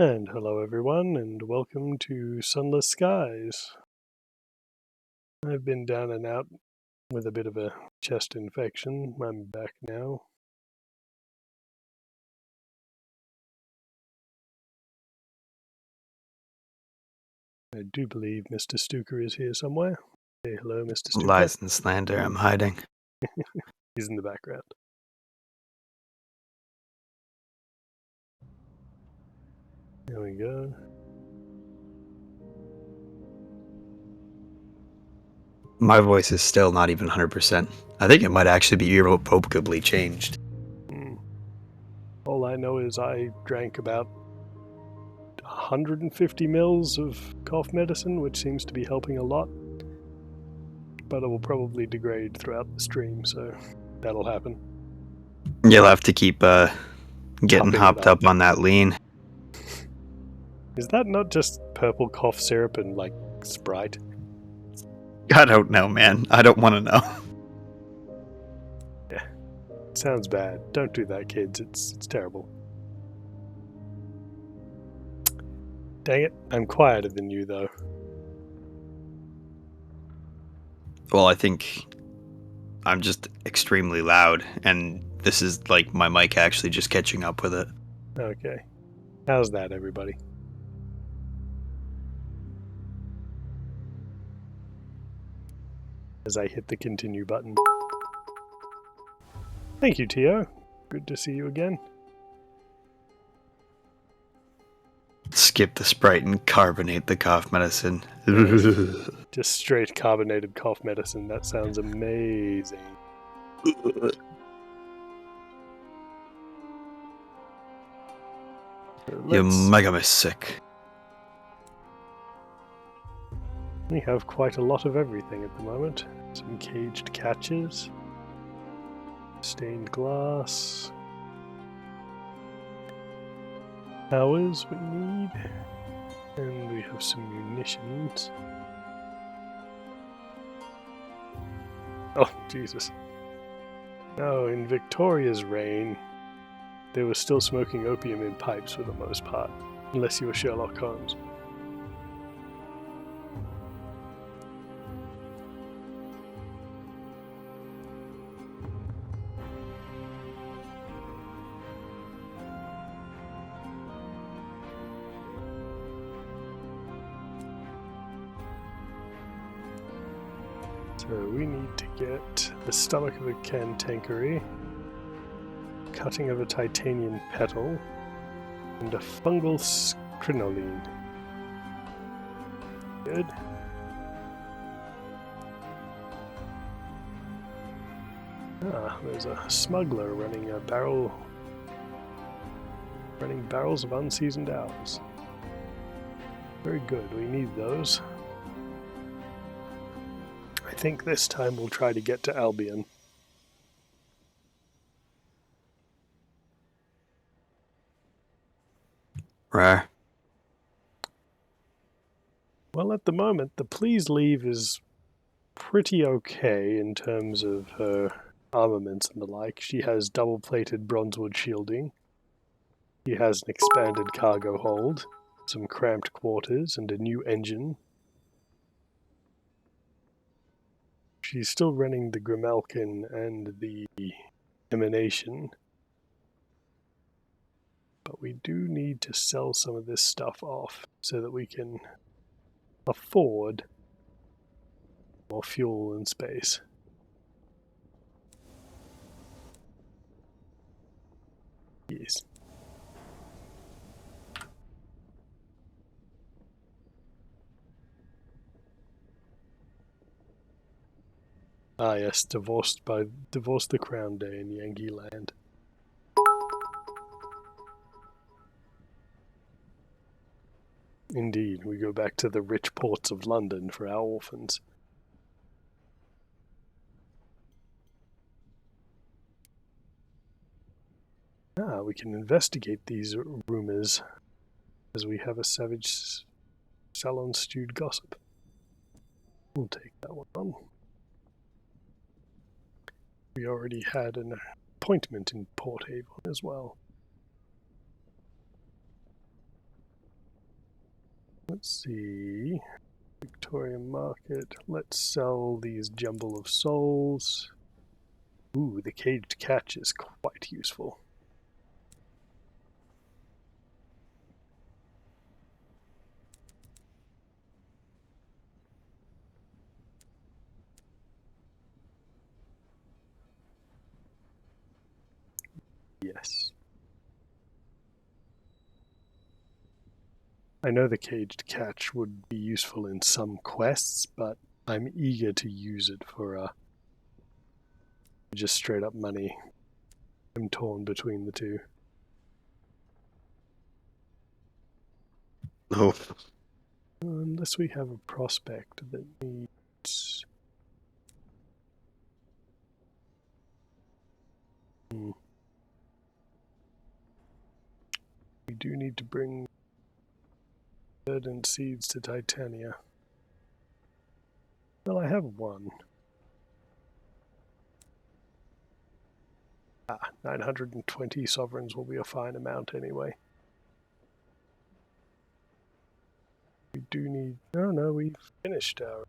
And hello everyone, and welcome to Sunless Skies. I've been down and out with a bit of a chest infection. I'm back now. I do believe Mr. Stukka is here somewhere. Say hello, Mr. Stukka. Lies and slander, I'm hiding. He's in the background. There we go. My voice is still not even 100%. I think it might actually be irrevocably changed. All I know is I drank about 150 mils of cough medicine, which seems to be helping a lot. But it will probably degrade throughout the stream, so that'll happen. You'll have to keep getting Topping hopped up on that lean. Is that not just purple cough syrup and, like, Sprite? I don't know, man. I don't want to know. Yeah. Sounds bad. Don't do that, kids. It's terrible. Dang it. I'm quieter than you, though. Well, I think I'm just extremely loud, and this is like my mic actually just catching up with it. Okay. How's that, everybody? As I hit the continue button. Thank you, Tio. Good to see you again. Skip the Sprite and carbonate the cough medicine. Just straight carbonated cough medicine. That sounds amazing. You're mega me sick. We have quite a lot of everything at the moment. Some caged catches. Stained glass. Powers we need. And we have some munitions. Oh, Jesus. No, in Victoria's reign, they were still smoking opium in pipes for the most part. Unless you were Sherlock Holmes. So we need to get the stomach of a cantankery, cutting of a titanium petal, and a fungal crinoline. Good. Ah, there's a smuggler running barrels of unseasoned owls. Very good, we need those. I think this time we'll try to get to Albion. Rare. Well, at the moment, the Please Leave is pretty okay in terms of her armaments and the like. She has double-plated bronzewood shielding. She has an expanded cargo hold, some cramped quarters, and a new engine. She's still running the Grimalkin and the Emanation. But we do need to sell some of this stuff off so that we can afford more fuel and space. Yes. Ah yes, divorce the Crown Day in Yankee Land. Indeed, we go back to the rich ports of London for our orphans. Ah, we can investigate these rumors, as we have a savage salon stewed gossip. We'll take that one on. We already had an appointment in Port Avon as well. Let's see. Victorian Market. Let's sell these jumble of souls. Ooh, the caged catch is quite useful. Yes. I know the caged catch would be useful in some quests, but I'm eager to use it for just straight up money. I'm torn between the two. Oh, Unless we have a prospect that needs... We do need to bring verdant seeds to Titania. Well, I have one. 920 sovereigns will be a fine amount anyway. We do need... Oh no, we've finished our...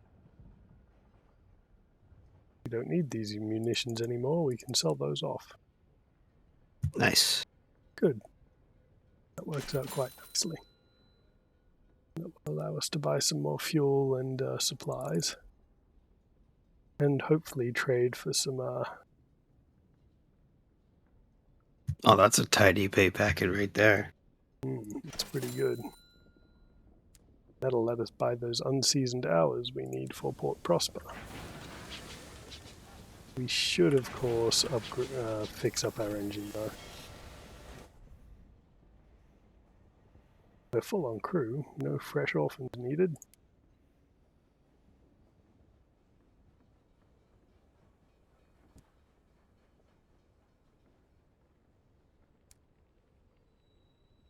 We don't need these munitions anymore. We can sell those off. nice. Good. That works out quite nicely. That will allow us to buy some more fuel and supplies. And hopefully trade for some... Oh, that's a tidy pay packet right there. It's pretty good. That'll let us buy those unseasoned hours we need for Port Prosper. We should, of course, fix up our engine, though. We're full on crew. No fresh orphans needed.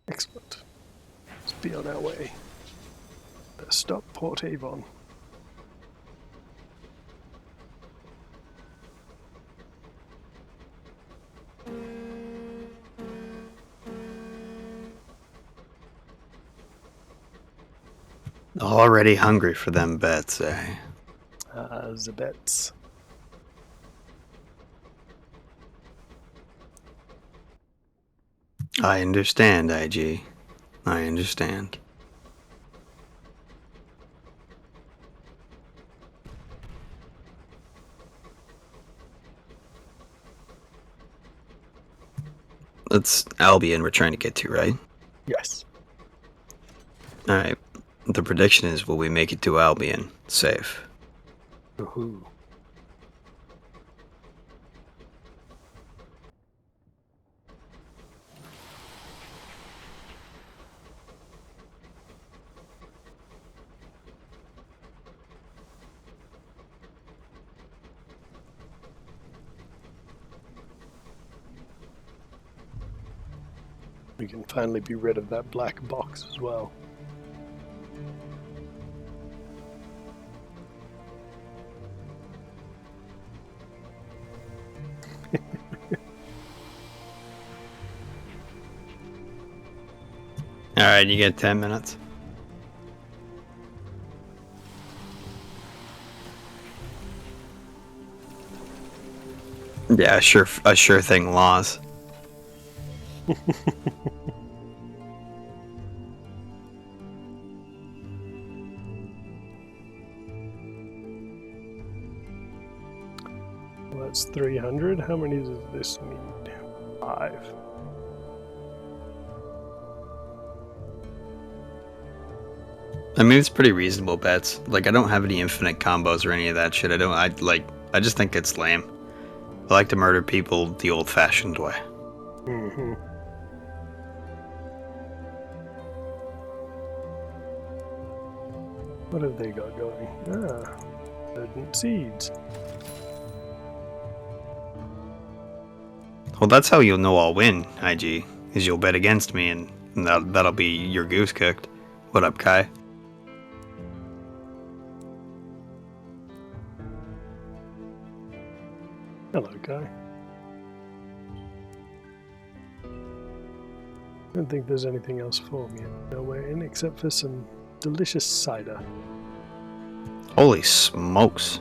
Excellent. Let's be on our way. Stop Port Avon. Already hungry for them bets, eh? The bets. I understand, IG. I understand. It's Albion we're trying to get to, right? Yes. Alright. The prediction is, will we make it to Albion safe? Woohoo. We can finally be rid of that black box as well. Alright, you get 10 minutes. Yeah, a sure thing laws. Well, that's 300. How many does this need? 5. I mean, it's pretty reasonable bets. Like, I don't have any infinite combos or any of that shit. I just think it's lame. I like to murder people the old-fashioned way. Mm-hmm. What have they got going? Verdant seeds. Well, that's how you'll know I'll win, IG, is you'll bet against me, and that'll be your goose cooked. What up, Kai? Hello, Guy. I don't think there's anything else for me nowhere in except for some delicious cider. Holy smokes.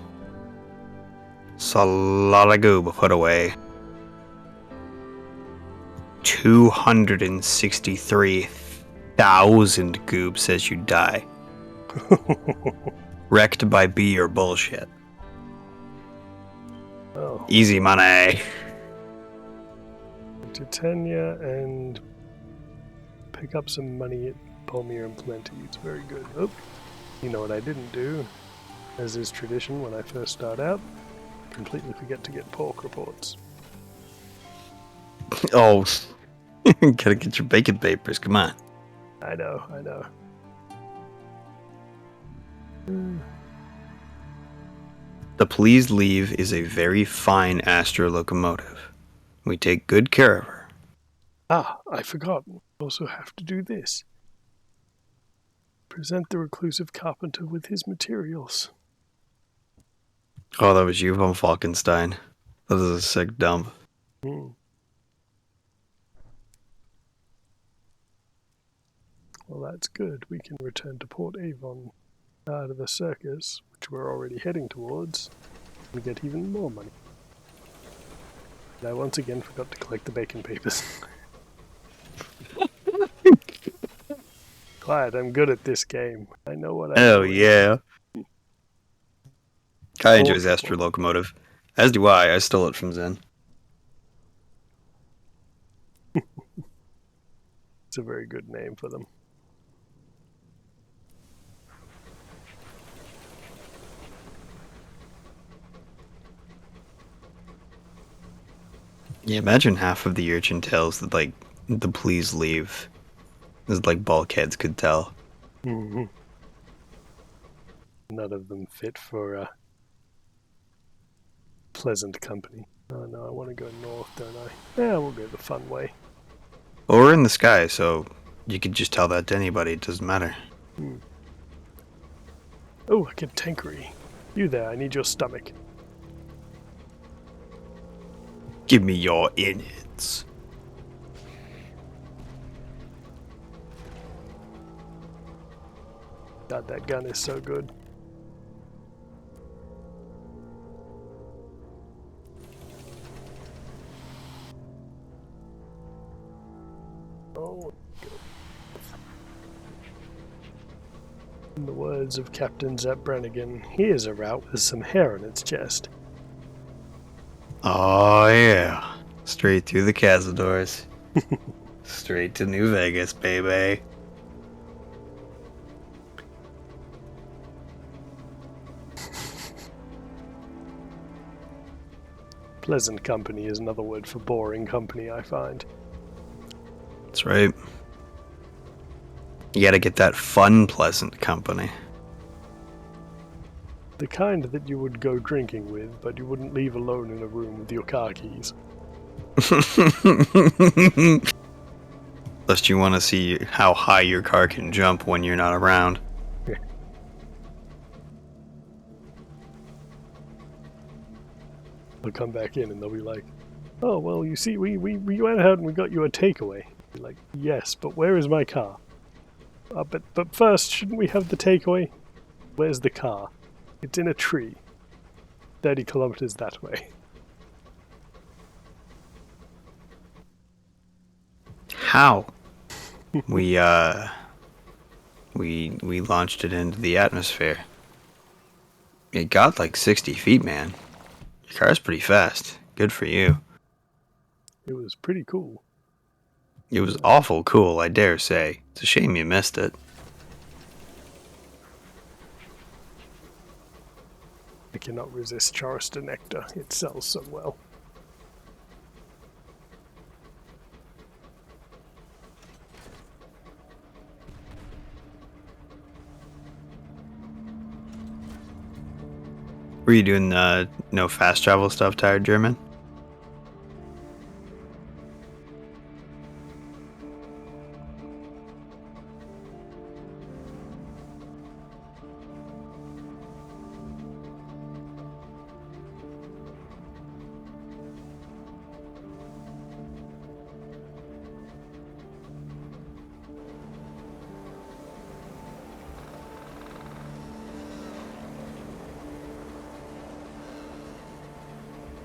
It's a lot of goob put away. 263,000 goob says you die. Wrecked by beer bullshit. Oh. Easy money. Titania and pick up some money at Palmyra and Plenty. It's very good. Oh, you know what I didn't do, as is tradition when I first start out? Completely forget to get pork reports. Oh, gotta get your bacon papers, come on. I know. The Please Leave is a very fine Astro locomotive. We take good care of her. Ah, I forgot. Also have to do this. Present the reclusive carpenter with his materials. Oh, that was you, von Falkenstein. That is a sick dump. Well, that's good. We can return to Port Avon out of the circus, which we're already heading towards, and get even more money. And I once again forgot to collect the bacon papers. Quiet, I'm good at this game. I know what I'm doing. Oh, yeah. I enjoy his Astro locomotive. As do I. I stole it from Zen. It's a very good name for them. Yeah, imagine half of the urchin tales that, like, the Please Leave is like bulkheads could tell. Mm-hmm. None of them fit for pleasant company. Oh no, I want to go north, don't I? Yeah, we'll go the fun way. Or in the sky, so you could just tell that to anybody. It doesn't matter. Oh, I get tankery. You there, I need your stomach. Give me your innards. God, that gun is so good. Oh, good. In the words of Captain Zepp Brannigan, here's a route with some hair on its chest. Oh, yeah. Straight through the Cazadors. Straight to New Vegas, baby. Pleasant company is another word for boring company, I find. That's right. You gotta get that fun, pleasant company. The kind that you would go drinking with, but you wouldn't leave alone in a room with your car keys. Lest you want to see how high your car can jump when you're not around. They'll come back in and they'll be like, oh, well, you see, we went out and we got you a takeaway. Be like, yes, but where is my car? But first, shouldn't we have the takeaway? Where's the car? It's in a tree. 30 kilometers that way. How? We launched it into the atmosphere. It got like 60 feet, man. Your car's pretty fast. Good for you. It was pretty cool. It was awful cool, I dare say. It's a shame you missed it. I cannot resist Charleston nectar. It sells so well. Were you doing no fast travel stuff, Tired German?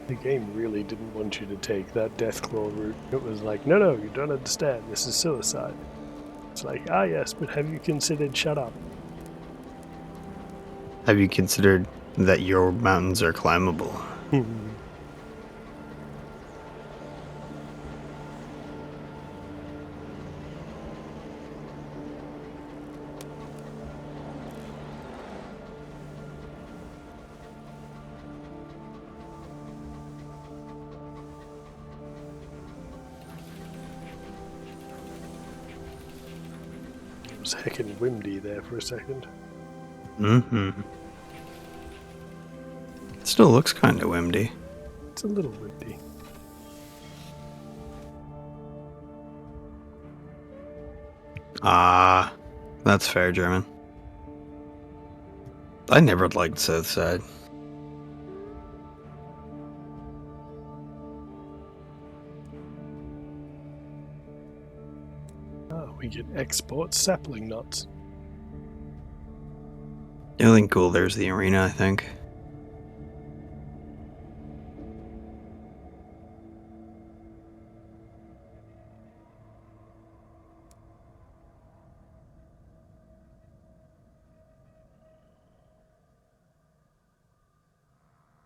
The game really didn't want you to take that Deathclaw route. It was like, no, you don't understand. This is suicide. It's like, yes, but have you considered shut up? Have you considered that your mountains are climbable? It was heckin' windy there for a second. Mm-hmm. It still looks kind of windy. It's a little windy. Ah, that's fair, German. I never liked Southside. We get export sapling nuts. The only thing cool there's the arena, I think.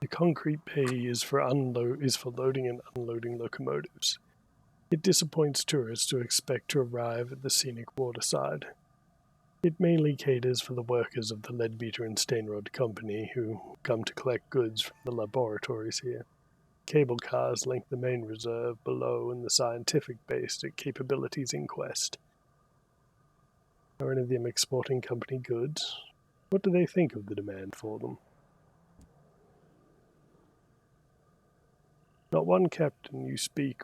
The concrete bay is for loading and unloading locomotives. It disappoints tourists who expect to arrive at the scenic waterside. It mainly caters for the workers of the Leadbeater and Stainrod Company who come to collect goods from the laboratories here. Cable cars link the main reserve below and the scientific base at Capabilities Inquest. Are any of them exporting company goods? What do they think of the demand for them? Not one captain you speak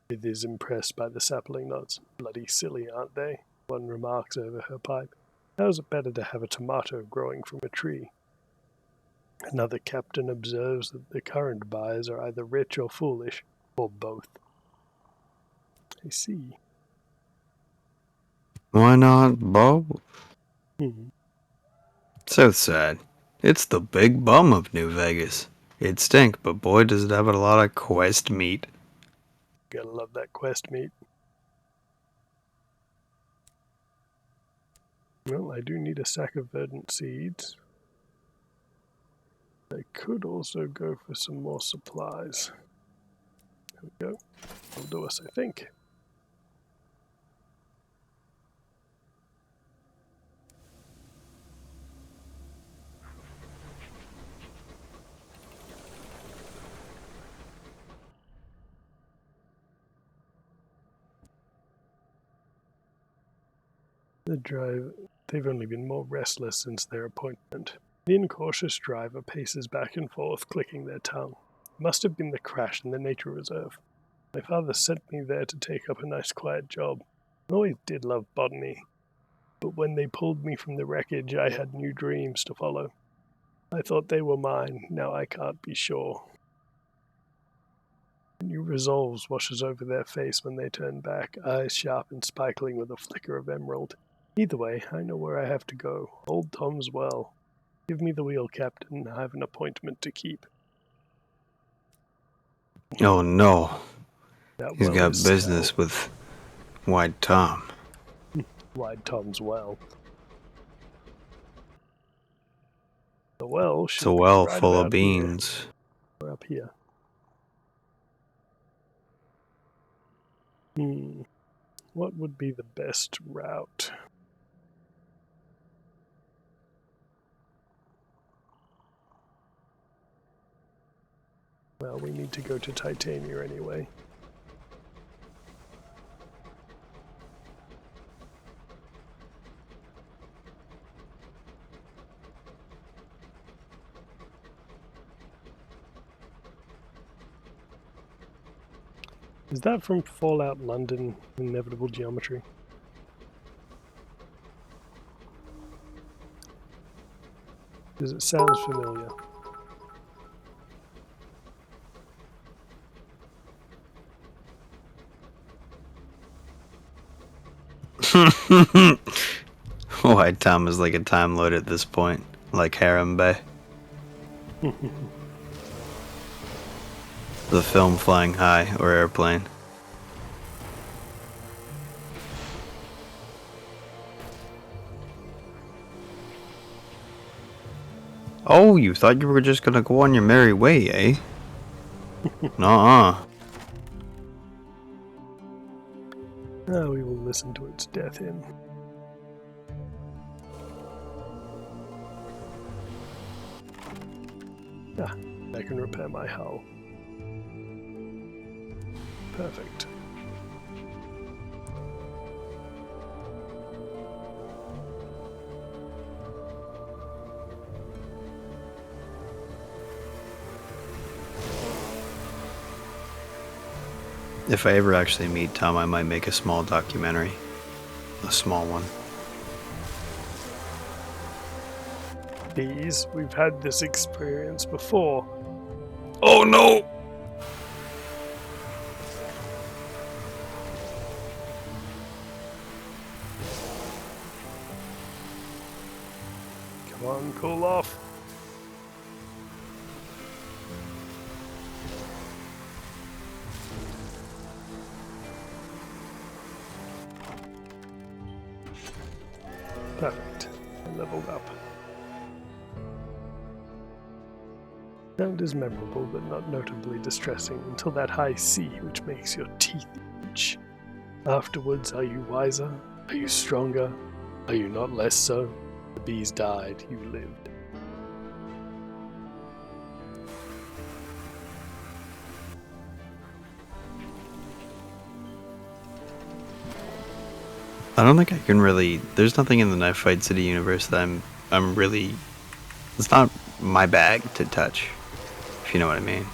with is impressed by the sapling nuts. Bloody silly, aren't they? One remarks over her pipe. How is it better to have a tomato growing from a tree? Another captain observes that the current buyers are either rich or foolish, or both. I see. Why not both? Hmm. Southside. It's the big bum of New Vegas. It stink, but boy does it have a lot of quest meat. Gotta love that quest meat. Well, I do need a sack of verdant seeds. I could also go for some more supplies. There we go. That'll do us, I think. They've only been more restless since their appointment. The incautious driver paces back and forth, clicking their tongue. It must have been the crash in the nature reserve. My father sent me there to take up a nice quiet job. I always did love botany, but when they pulled me from the wreckage, I had new dreams to follow. I thought they were mine, now I can't be sure. A new resolve washes over their face when they turn back, eyes sharp and sparkling with a flicker of emerald. Either way, I know where I have to go. Old Tom's well. Give me the wheel, Captain. I have an appointment to keep. Oh no. That He's well got is business with White Tom. Wide Tom's well. The well It's should a be well right full of about here. beans. Or up here. What would be the best route? Well, we need to go to Titania anyway. Is that from Fallout London, Inevitable Geometry? Because it sounds familiar. White Tom is like a time lord at this point, like Harem Bay. The film Flying High or Airplane. Oh, you thought you were just gonna go on your merry way, eh? Nuh-uh. Now we will listen to its death hymn. Ah, I can repair my hull. Perfect. If I ever actually meet Tom, I might make a small documentary. A small one. Please, we've had this experience before. Oh no! Come on, cool off. Perfect. I leveled up. Sound is memorable but not notably distressing until that high C which makes your teeth itch. Afterwards, are you wiser? Are you stronger? Are you not less so? The bees died, you lived. I don't think I can really. There's nothing in the Knife Fight City universe that I'm really. It's not my bag to touch, if you know what I mean.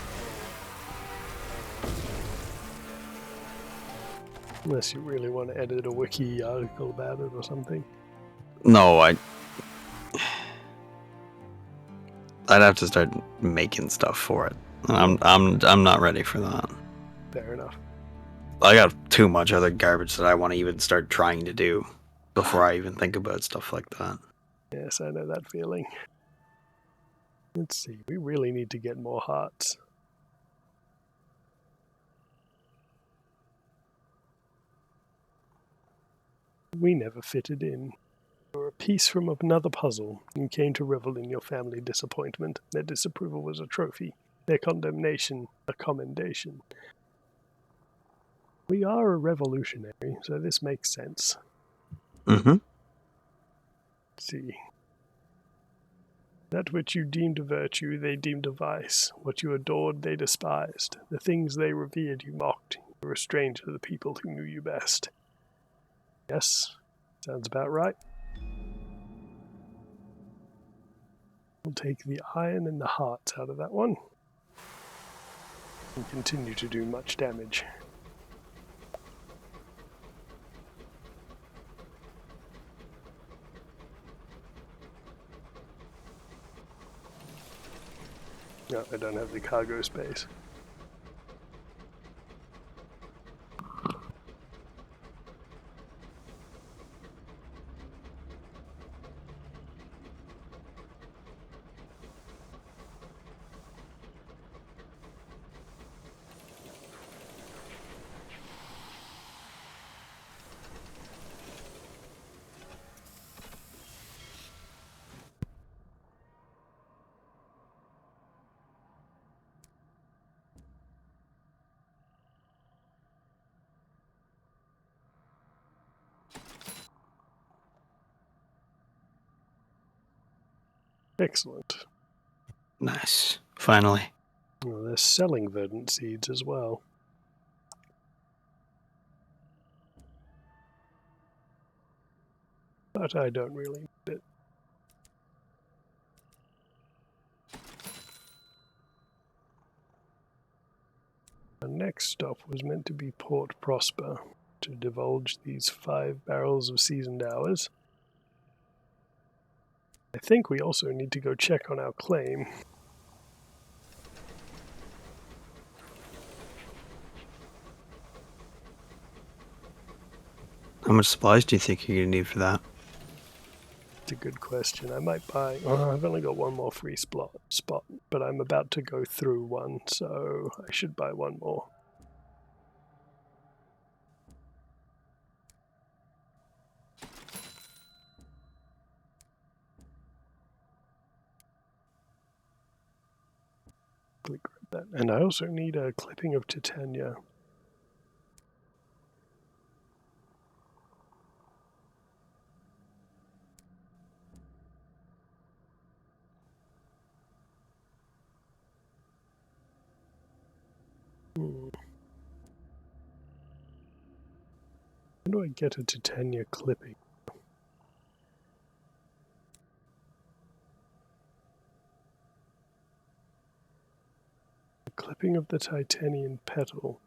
Unless you really want to edit a wiki article about it or something. No, I'd have to start making stuff for it. I'm not ready for that. Fair enough. I got too much other garbage that I want to even start trying to do before I even think about stuff like that. Yes, I know that feeling. Let's see, we really need to get more hearts. We never fitted in. You were a piece from another puzzle. You came to revel in your family disappointment. Their disapproval was a trophy. Their condemnation, a commendation. We are a revolutionary, so this makes sense. Mm-hmm. Let's see. That which you deemed a virtue, they deemed a vice. What you adored, they despised. The things they revered, you mocked. You were a stranger to the people who knew you best. Yes, sounds about right. We'll take the iron and the hearts out of that one. And continue to do much damage. No, I don't have the cargo space. Excellent. Nice. Finally. Well, they're selling verdant seeds as well. But I don't really need it. Our next stop was meant to be Port Prosper, to divulge these 5 barrels of seasoned hours. I think we also need to go check on our claim. How much supplies do you think you're gonna need for that? It's a good question. I might buy... Oh, I've only got one more free spot, but I'm about to go through one, so I should buy one more. Grab that. And I also need a clipping of titania. How do I get a titania clipping? Clipping of the titanium petal.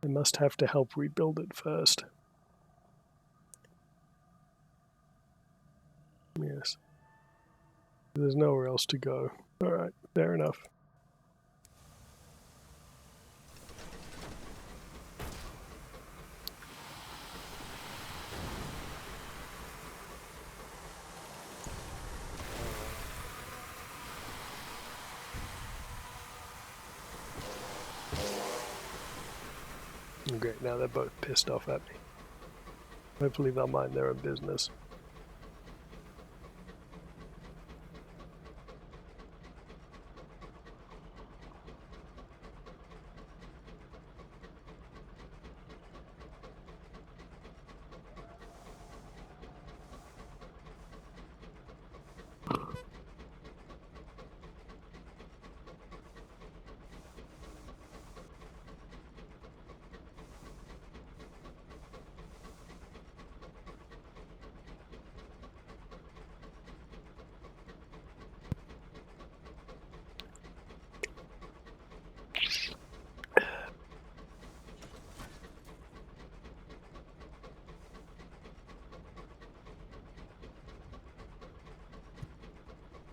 I must have to help rebuild it first. Yes. There's nowhere else to go. Alright, fair enough. Great, now they're both pissed off at me. Hopefully they'll mind their own business.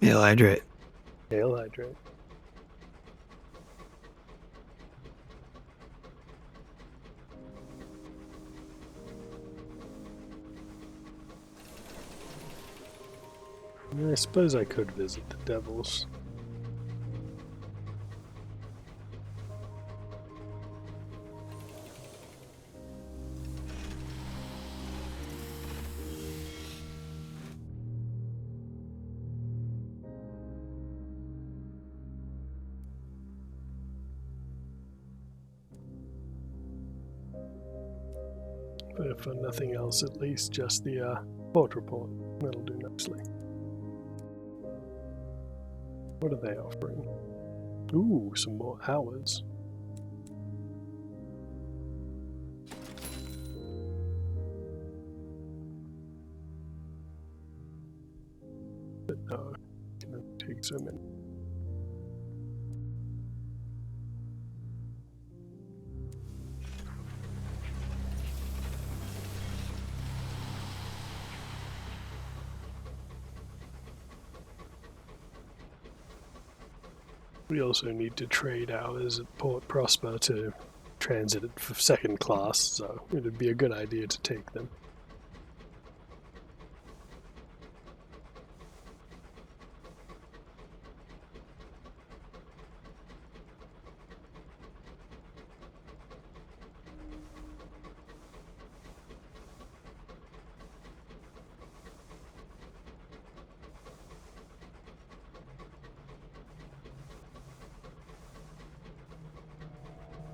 Ale hydrate. Ale hydrate. I suppose I could visit the devils. If for nothing else, at least just the port report. That'll do nicely. What are they offering? Ooh, some more hours. But no, it can only take so many. We also need to trade hours at Port Prosper to transit it for second class, so it would be a good idea to take them.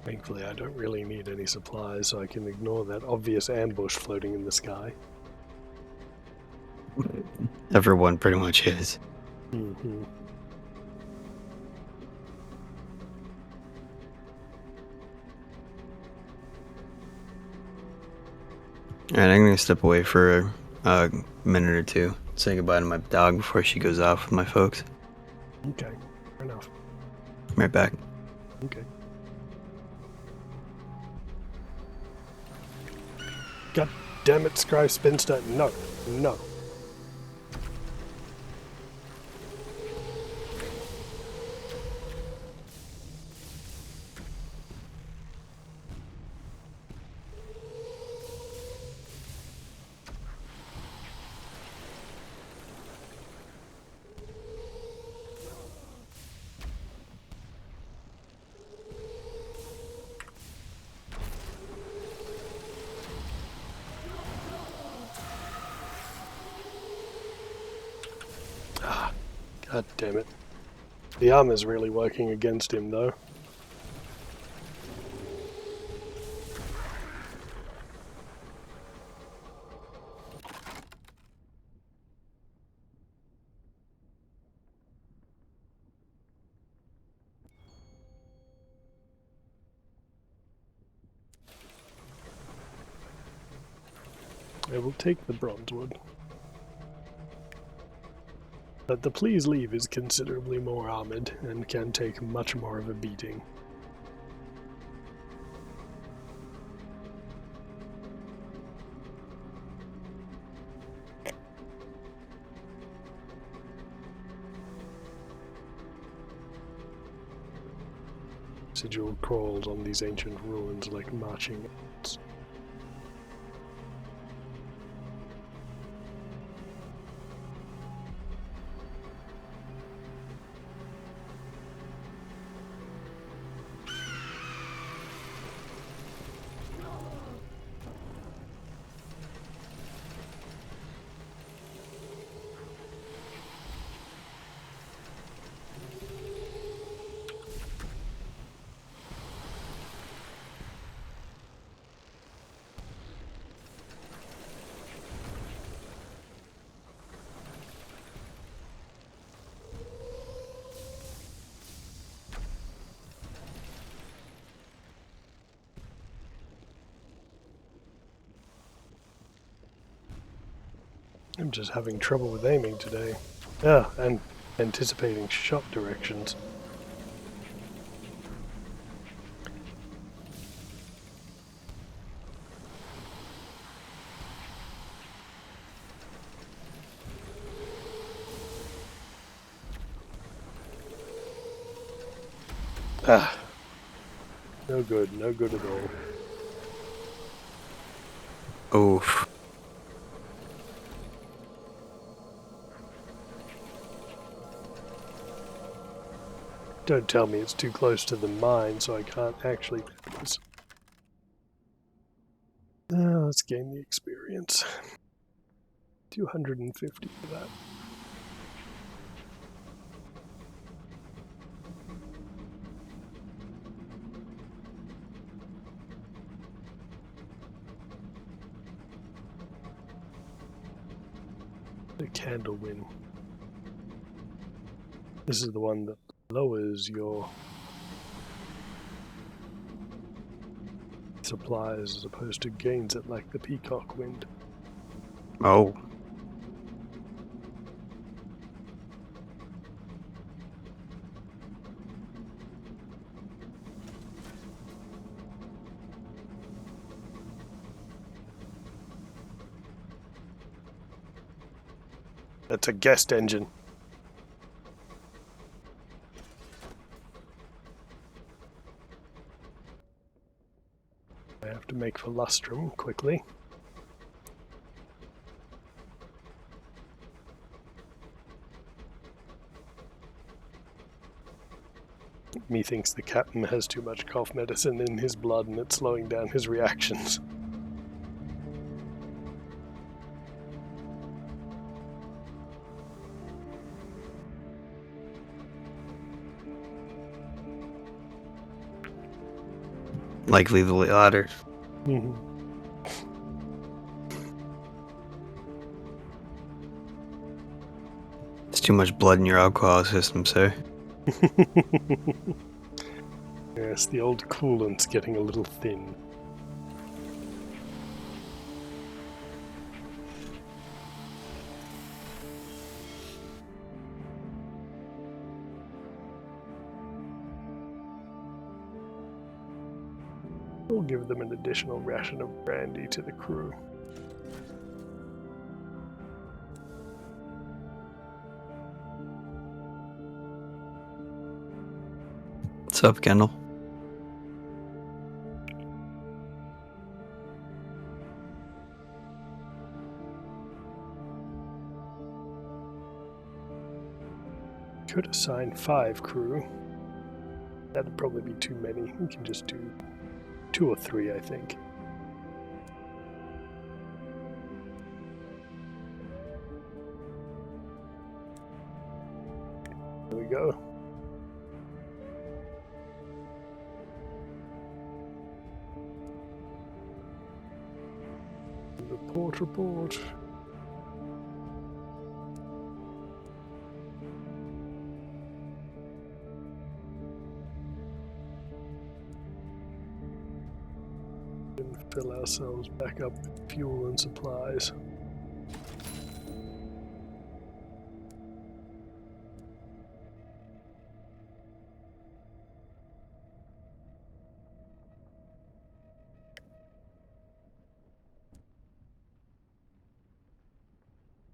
Thankfully, I don't really need any supplies, so I can ignore that obvious ambush floating in the sky. Everyone pretty much is. Mm-hmm. Alright, I'm gonna step away for a minute or two. Say goodbye to my dog before she goes off with my folks. Okay, fair enough. Right back. Okay. God damn it, Scribe Spinster. No. No. God damn it. The armor's really working against him, though. I will take the bronzewood. But the Please Leave is considerably more armored and can take much more of a beating. Sigil crawls on these ancient ruins like marching ants. I'm just having trouble with aiming today. Ah, and anticipating shot directions. Ah, no good at all. Oof. Don't tell me it's too close to the mine so I can't actually do this. Let's gain the experience. 250 for that. The candle win. This is the one that lowers your supplies as opposed to gains it like the peacock wind. Oh. That's a guest engine. I have to make for Lustrum quickly. Methinks the captain has too much cough medicine in his blood and it's slowing down his reactions. Likely the latter. There's too much blood in your alcohol system, sir. Yes, the old coolant's getting a little thin. We'll give them an additional ration of brandy to the crew. What's up, Kendall? Could assign 5 crew. That'd probably be too many. We can just do 2 or 3, I think. There we go. Report. And fill ourselves back up with fuel and supplies.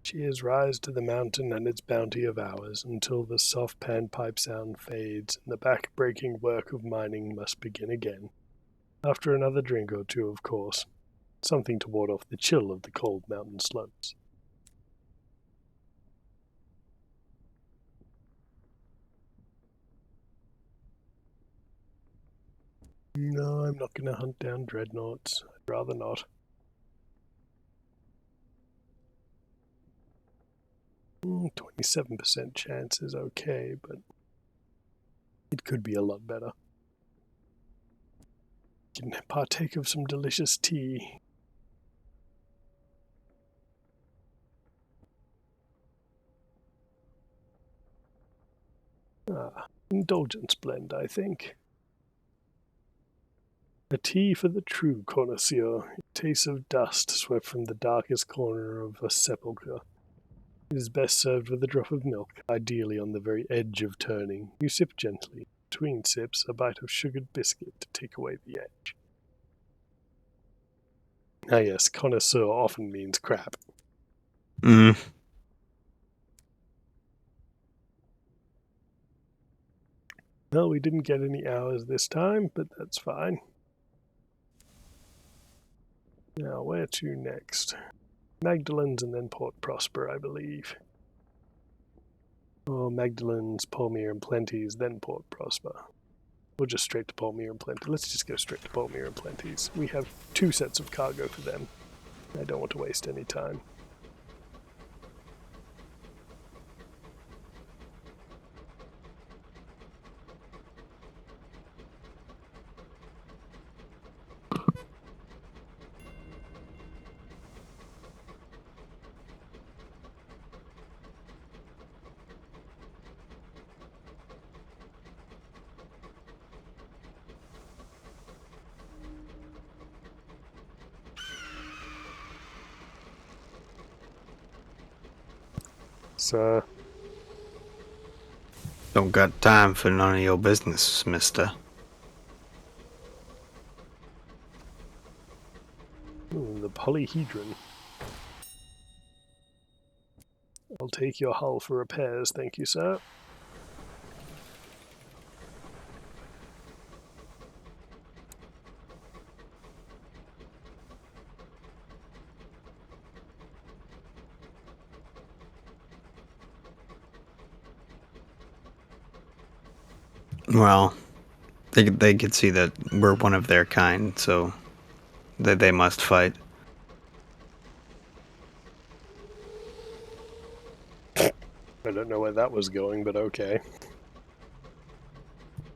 Cheers rise to the mountain and its bounty of ours, until the soft panpipe sound fades, and the back-breaking work of mining must begin again. After another drink or two, of course. Something to ward off the chill of the cold mountain slopes. No, I'm not going to hunt down dreadnoughts. I'd rather not. 27% chance is okay, but it could be a lot better. Can partake of some delicious tea. Indulgence blend, I think. A tea for the true connoisseur. It tastes of dust swept from the darkest corner of a sepulchre. It is best served with a drop of milk, ideally on the very edge of turning. You sip gently. Between sips, a bite of sugared biscuit to take away the edge. Ah yes, connoisseur often means crap. Well, we didn't get any hours this time, but that's fine. Now, where to next? Magdalene's and then Port Prosper, I believe. Or Magdalene's, Palmyre and Plenty's, then Port Prosper. Or just straight to Palmyre and Plenty. Let's just go straight to Palmyre and Plenty's. We have 2 sets of cargo for them. I don't want to waste any time. Sir. Don't got time for none of your business, mister. Ooh, the polyhedron. I'll take your hull for repairs, thank you, sir. Well, they could see that we're one of their kind, so that they must fight. I don't know where that was going, but okay.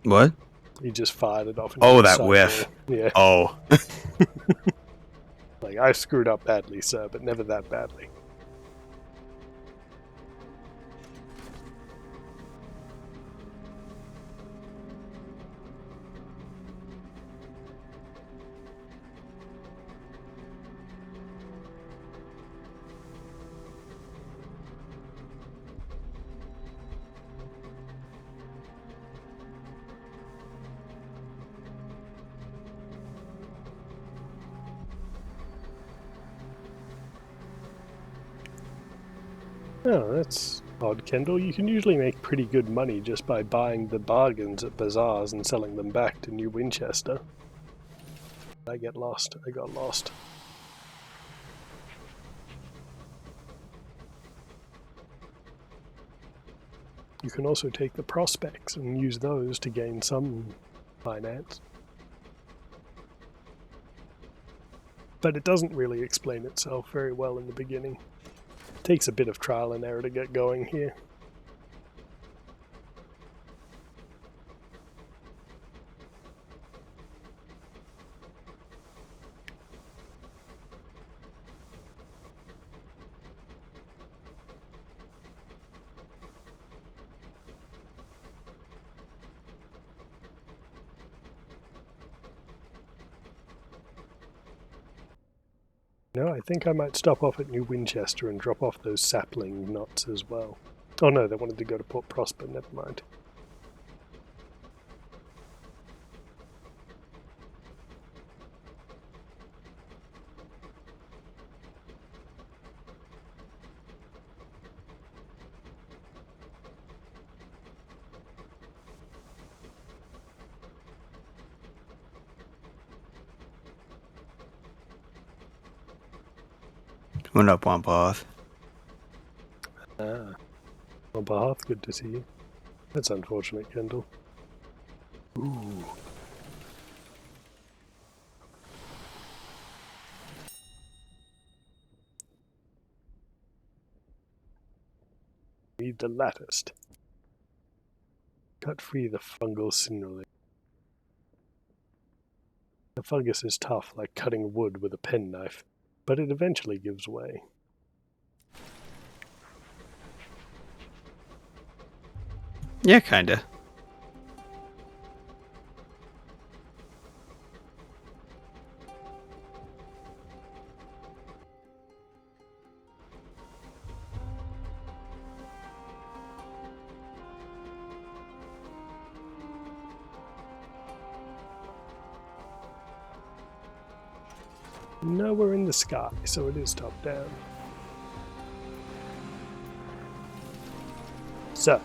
What? He just fired it off. Oh, that whiff. Yeah. Oh. Like, I screwed up badly, sir, but never that badly. Oh, that's Odd, Kendall, you can usually make pretty good money just by buying the bargains at bazaars and selling them back to New Winchester. I got lost. You can also take the prospects and use those to gain some finance. But it doesn't really explain itself very well in the beginning. It takes a bit of trial and error to get going here. No, I think I might stop off at New Winchester and drop off those sapling knots as well. Oh no, they wanted to go to Port Prosper, never mind. Went up on path. Ah. On behalf, good to see you. That's unfortunate, Kendall. Ooh. Need the latticed. Cut free the fungal signal. The fungus is tough, like cutting wood with a penknife, but it eventually gives way. Yeah, kinda. No, we're in the sky, so it is top down. Sir.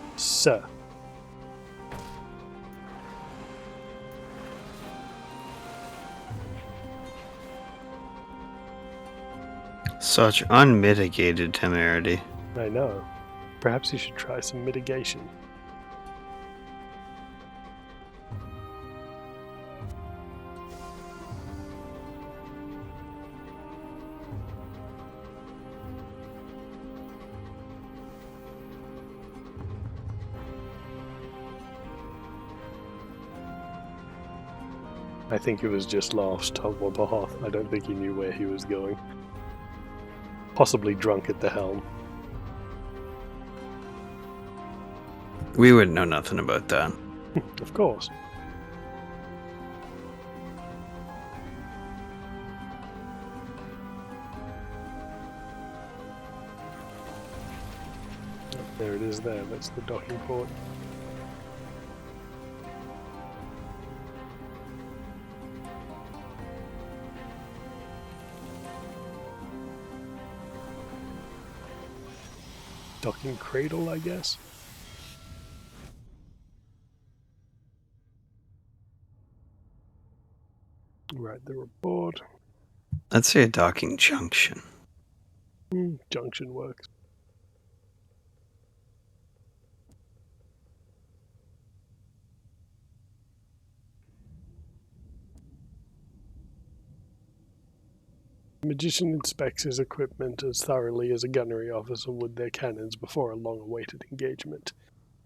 Such unmitigated temerity. I know. Perhaps you should try some mitigation. I think he was just lost on Wabahoth. I don't think he knew where he was going. Possibly drunk at the helm. We wouldn't know nothing about that. Of course. There it is there. That's the docking port. Docking cradle, I guess. Write the report. Let's say a docking junction. Junction works. The magician inspects his equipment as thoroughly as a gunnery officer would their cannons before a long-awaited engagement.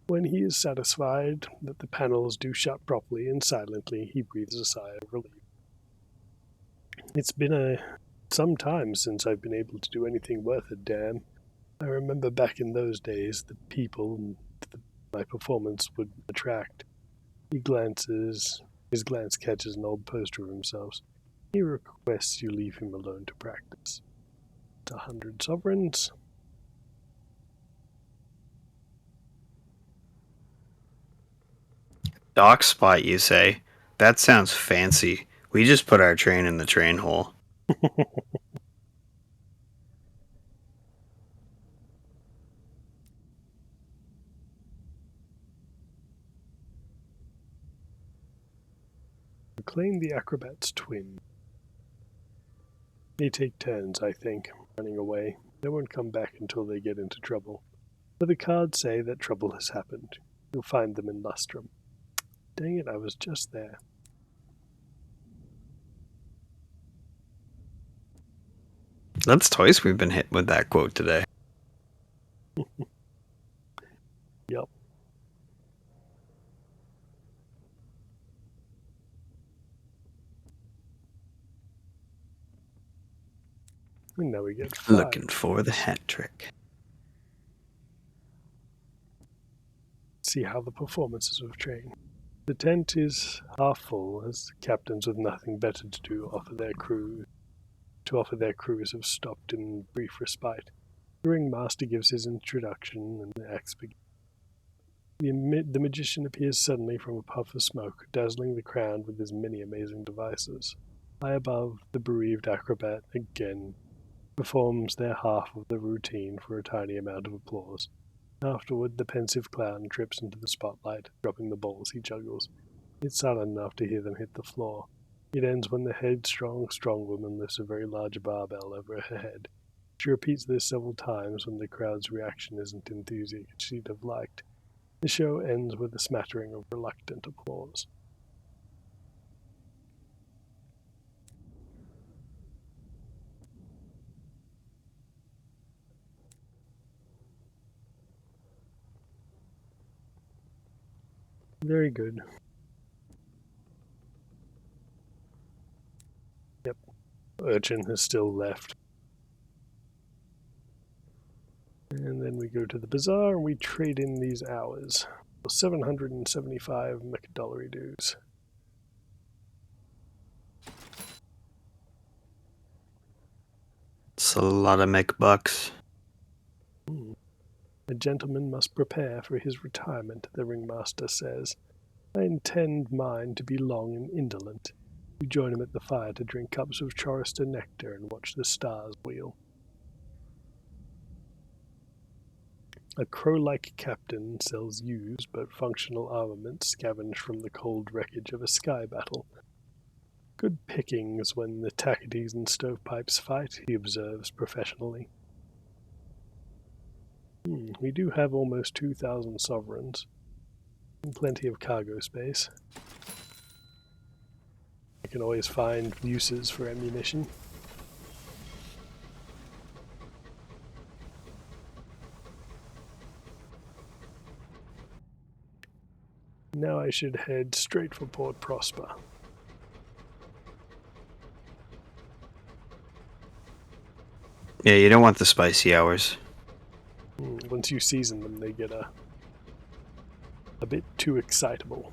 When he is satisfied that the panels do shut properly and silently, he breathes a sigh of relief. It's been some time since I've been able to do anything worth a damn. I remember back in those days the people my performance would attract. His glance catches an old poster of himself. He requests you leave him alone to practice. It's 100 sovereigns. Dock spot, you say? That sounds fancy. We just put our train in the train hole. Claim the acrobat's twin. They take turns, I think, running away. They won't come back until they get into trouble. But the cards say that trouble has happened. You'll find them in Lustrum. Dang it, I was just there. That's twice we've been hit with that quote today. Yep. And now we get 5. Looking for the hat trick. See how the performances have changed. The tent is half full, as captains with nothing better to do offer their crews have stopped in brief respite. The ringmaster gives his introduction, and the acts begin. The magician appears suddenly from a puff of smoke, dazzling the crowd with his many amazing devices. High above, the bereaved acrobat again performs their half of the routine for a tiny amount of applause. Afterward, the pensive clown trips into the spotlight, dropping the balls he juggles. It's silent enough to hear them hit the floor. It ends when the headstrong, strong woman lifts a very large barbell over her head. She repeats this several times when the crowd's reaction isn't enthusiastic she'd have liked. The show ends with a smattering of reluctant applause. Very good. Yep. Urchin has still left. And then we go to the bazaar and we trade in these hours. 775 McDollery dues. It's a lot of McBucks. A gentleman must prepare for his retirement, the ringmaster says. I intend mine to be long and indolent. We join him at the fire to drink cups of Chorister nectar and watch the stars wheel. A crow-like captain sells used but functional armaments scavenged from the cold wreckage of a sky battle. Good pickings when the tacketies and stovepipes fight, he observes professionally. We do have almost 2,000 sovereigns. And plenty of cargo space. I can always find uses for ammunition. Now I should head straight for Port Prosper. Yeah, you don't want the spicy hours. Once you season them, they get a bit too excitable.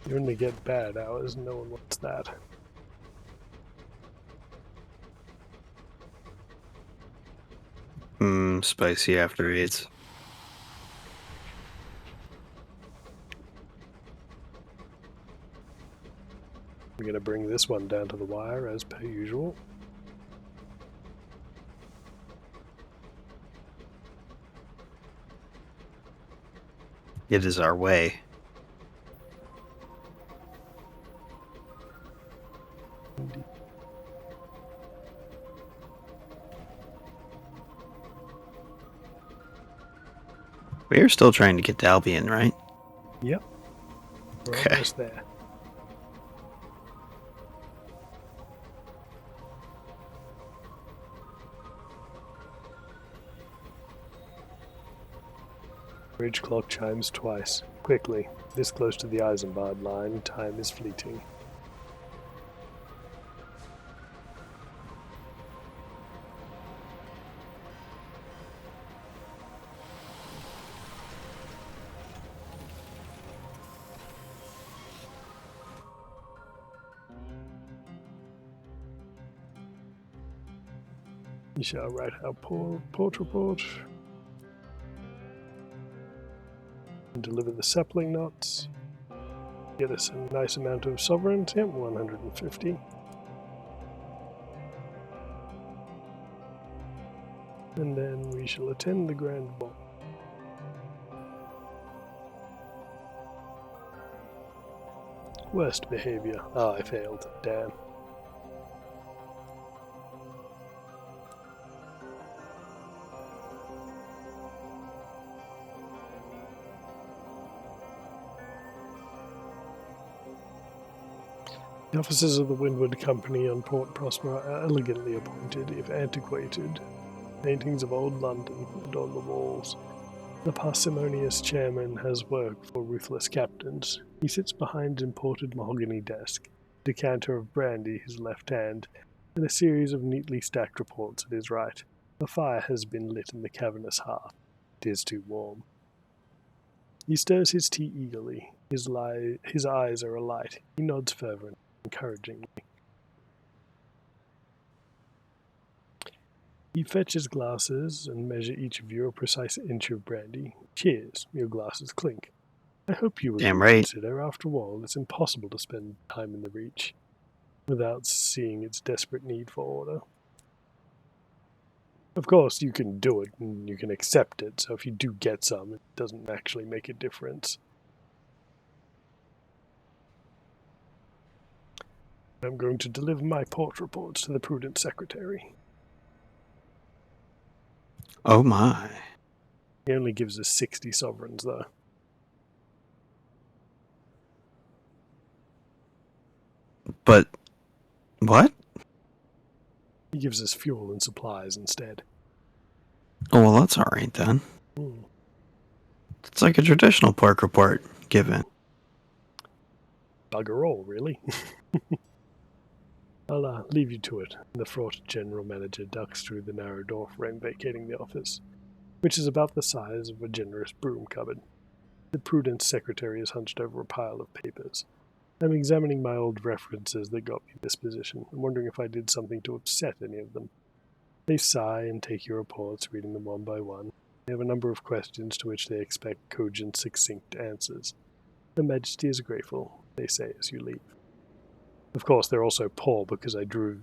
You only get bad hours, no one wants that. Spicy after eats. We're going to bring this one down to the wire as per usual. It is our way. Indeed. We are still trying to get to Albion, right? Yep. We're Okay. almost there. Bridge clock chimes twice. Quickly. This close to the Eisenbahn line, time is fleeting. You shall write our port report and deliver the sapling knots. Get us a nice amount of sovereigns. Yep, 150. And then we shall attend the grand ball. Worst behavior. Ah, I failed. Damn. The officers of the Windward Company on Port Prosper are elegantly appointed, if antiquated. Paintings of old London adorn the walls. The parsimonious chairman has work for ruthless captains. He sits behind imported mahogany desk, a decanter of brandy his left hand, and a series of neatly stacked reports at his right. A fire has been lit in the cavernous hearth. It is too warm. He stirs his tea eagerly. His eyes are alight. He nods fervently, encouragingly. He fetches glasses and measures each of you a precise inch of brandy. Cheers, your glasses clink. I hope you would Damn right. reconsider. After all, it's impossible to spend time in the Reach without seeing its desperate need for order. Of course, you can do it and you can accept it, so if you do get some, it doesn't actually make a difference. I'm going to deliver my port reports to the prudent secretary. Oh my. He only gives us 60 sovereigns, though. But what? He gives us fuel and supplies instead. Oh, well, that's alright then. It's like a traditional pork report given. Bugger all, really. I'll leave you to it. The fraught general manager ducks through the narrow door frame vacating the office, which is about the size of a generous broom cupboard. The prudent secretary is hunched over a pile of papers. I'm examining my old references that got me this position. I'm wondering if I did something to upset any of them. They sigh and take your reports, reading them one by one. They have a number of questions to which they expect cogent, succinct answers. Her Majesty is grateful, they say as you leave. Of course, they're also poor because I drove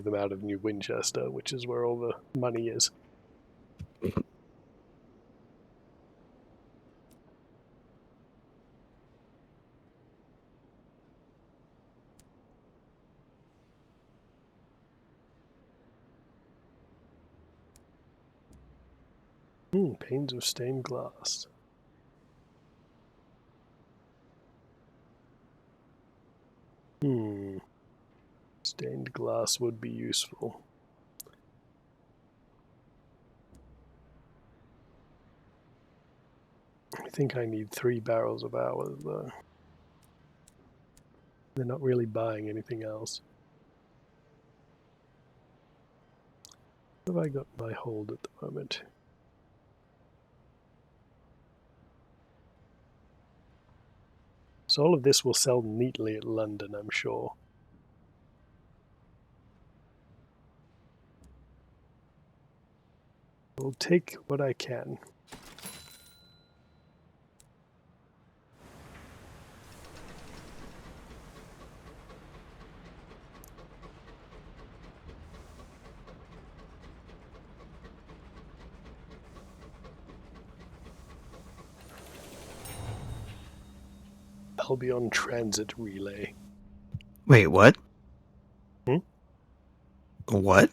them out of New Winchester, which is where all the money is. Panes of stained glass. Stained glass would be useful. I think I need 3 barrels of ours, though. They're not really buying anything else. What have I got in my hold at the moment? So all of this will sell neatly at London, I'm sure. I'll take what I can. I'll be on transit relay. Wait, what? Hmm? What?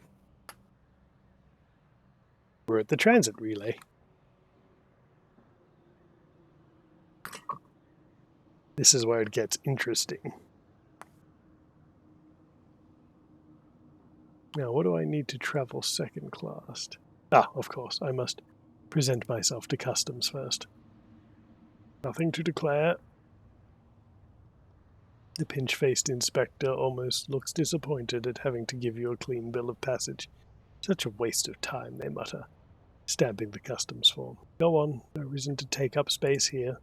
We're at the transit relay. This is where it gets interesting. Now, what do I need to travel second class? Ah, of course, I must present myself to customs first. Nothing to declare. The pinch-faced inspector almost looks disappointed at having to give you a clean bill of passage. Such a waste of time, they mutter, stamping the customs form. Go on, no reason to take up space here.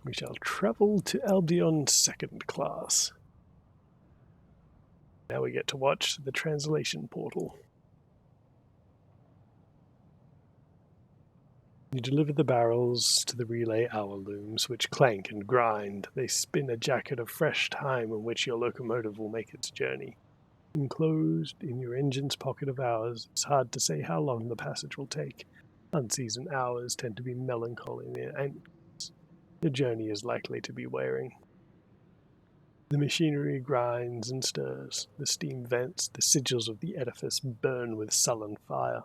We shall travel to Albion second class. Now we get to watch the translation portal. You deliver the barrels to the relay hour looms, which clank and grind. They spin a jacket of fresh time in which your locomotive will make its journey. Enclosed in your engine's pocket of hours, it's hard to say how long the passage will take. Unseasoned hours tend to be melancholy, and the journey is likely to be wearing. The machinery grinds and stirs. The steam vents, the sigils of the edifice burn with sullen fire.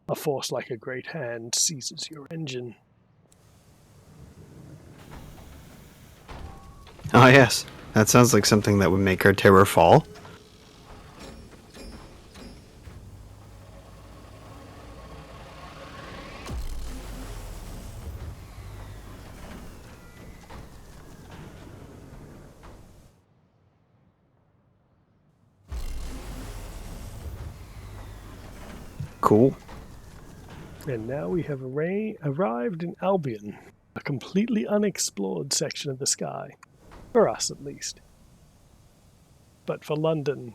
A force like a great hand seizes your engine. Oh yes, that sounds like something that would make our terror fall. Cool. And now we have arrived in Albion, a completely unexplored section of the sky. For us, at least. But for London,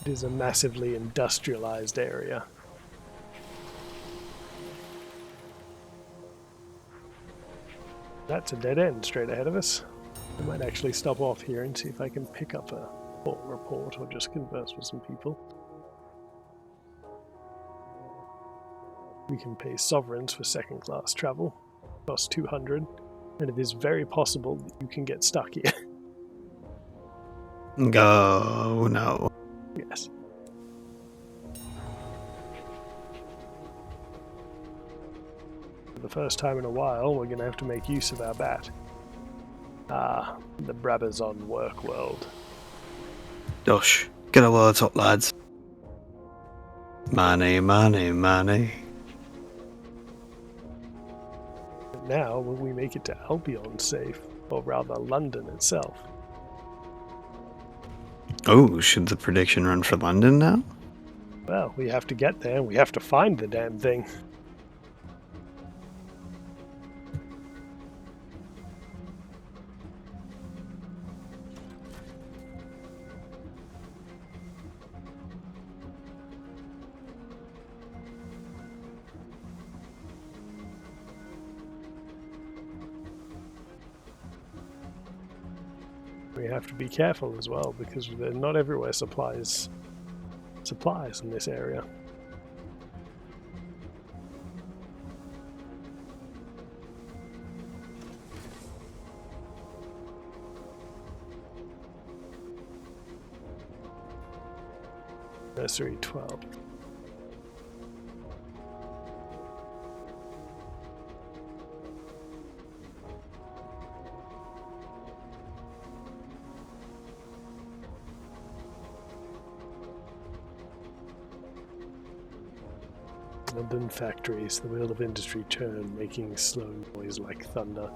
it is a massively industrialized area. That's a dead end straight ahead of us. I might actually stop off here and see if I can pick up a port report or just converse with some people. We can pay sovereigns for second class travel. Costs 200, and it is very possible that you can get stuck here. Oh no. Yes. For the first time in a while, we're going to have to make use of our bat. Ah, the Brabazon work world. Dosh, get a word up, lads. Money, money, money. But now, will we make it to Albion safe, or rather London itself? Oh, should the prediction run for London now? Well, we have to get there, and we have to find the damn thing. We have to be careful as well, because they're not everywhere supplies in this area. Nursery 12. London factories, the wheel of industry turn, making slow noise like thunder.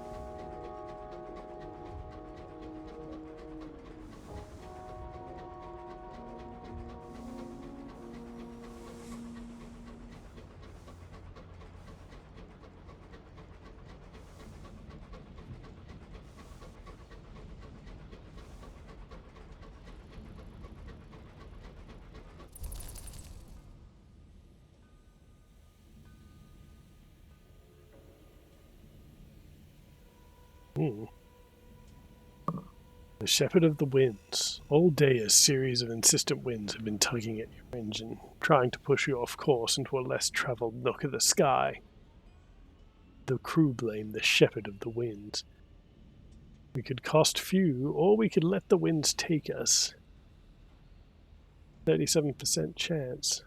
The Shepherd of the Winds. All day a series of insistent winds have been tugging at your engine, trying to push you off course into a less travelled nook of the sky. The crew blame the Shepherd of the Winds. We could cost few, or we could let the winds take us. 37% chance.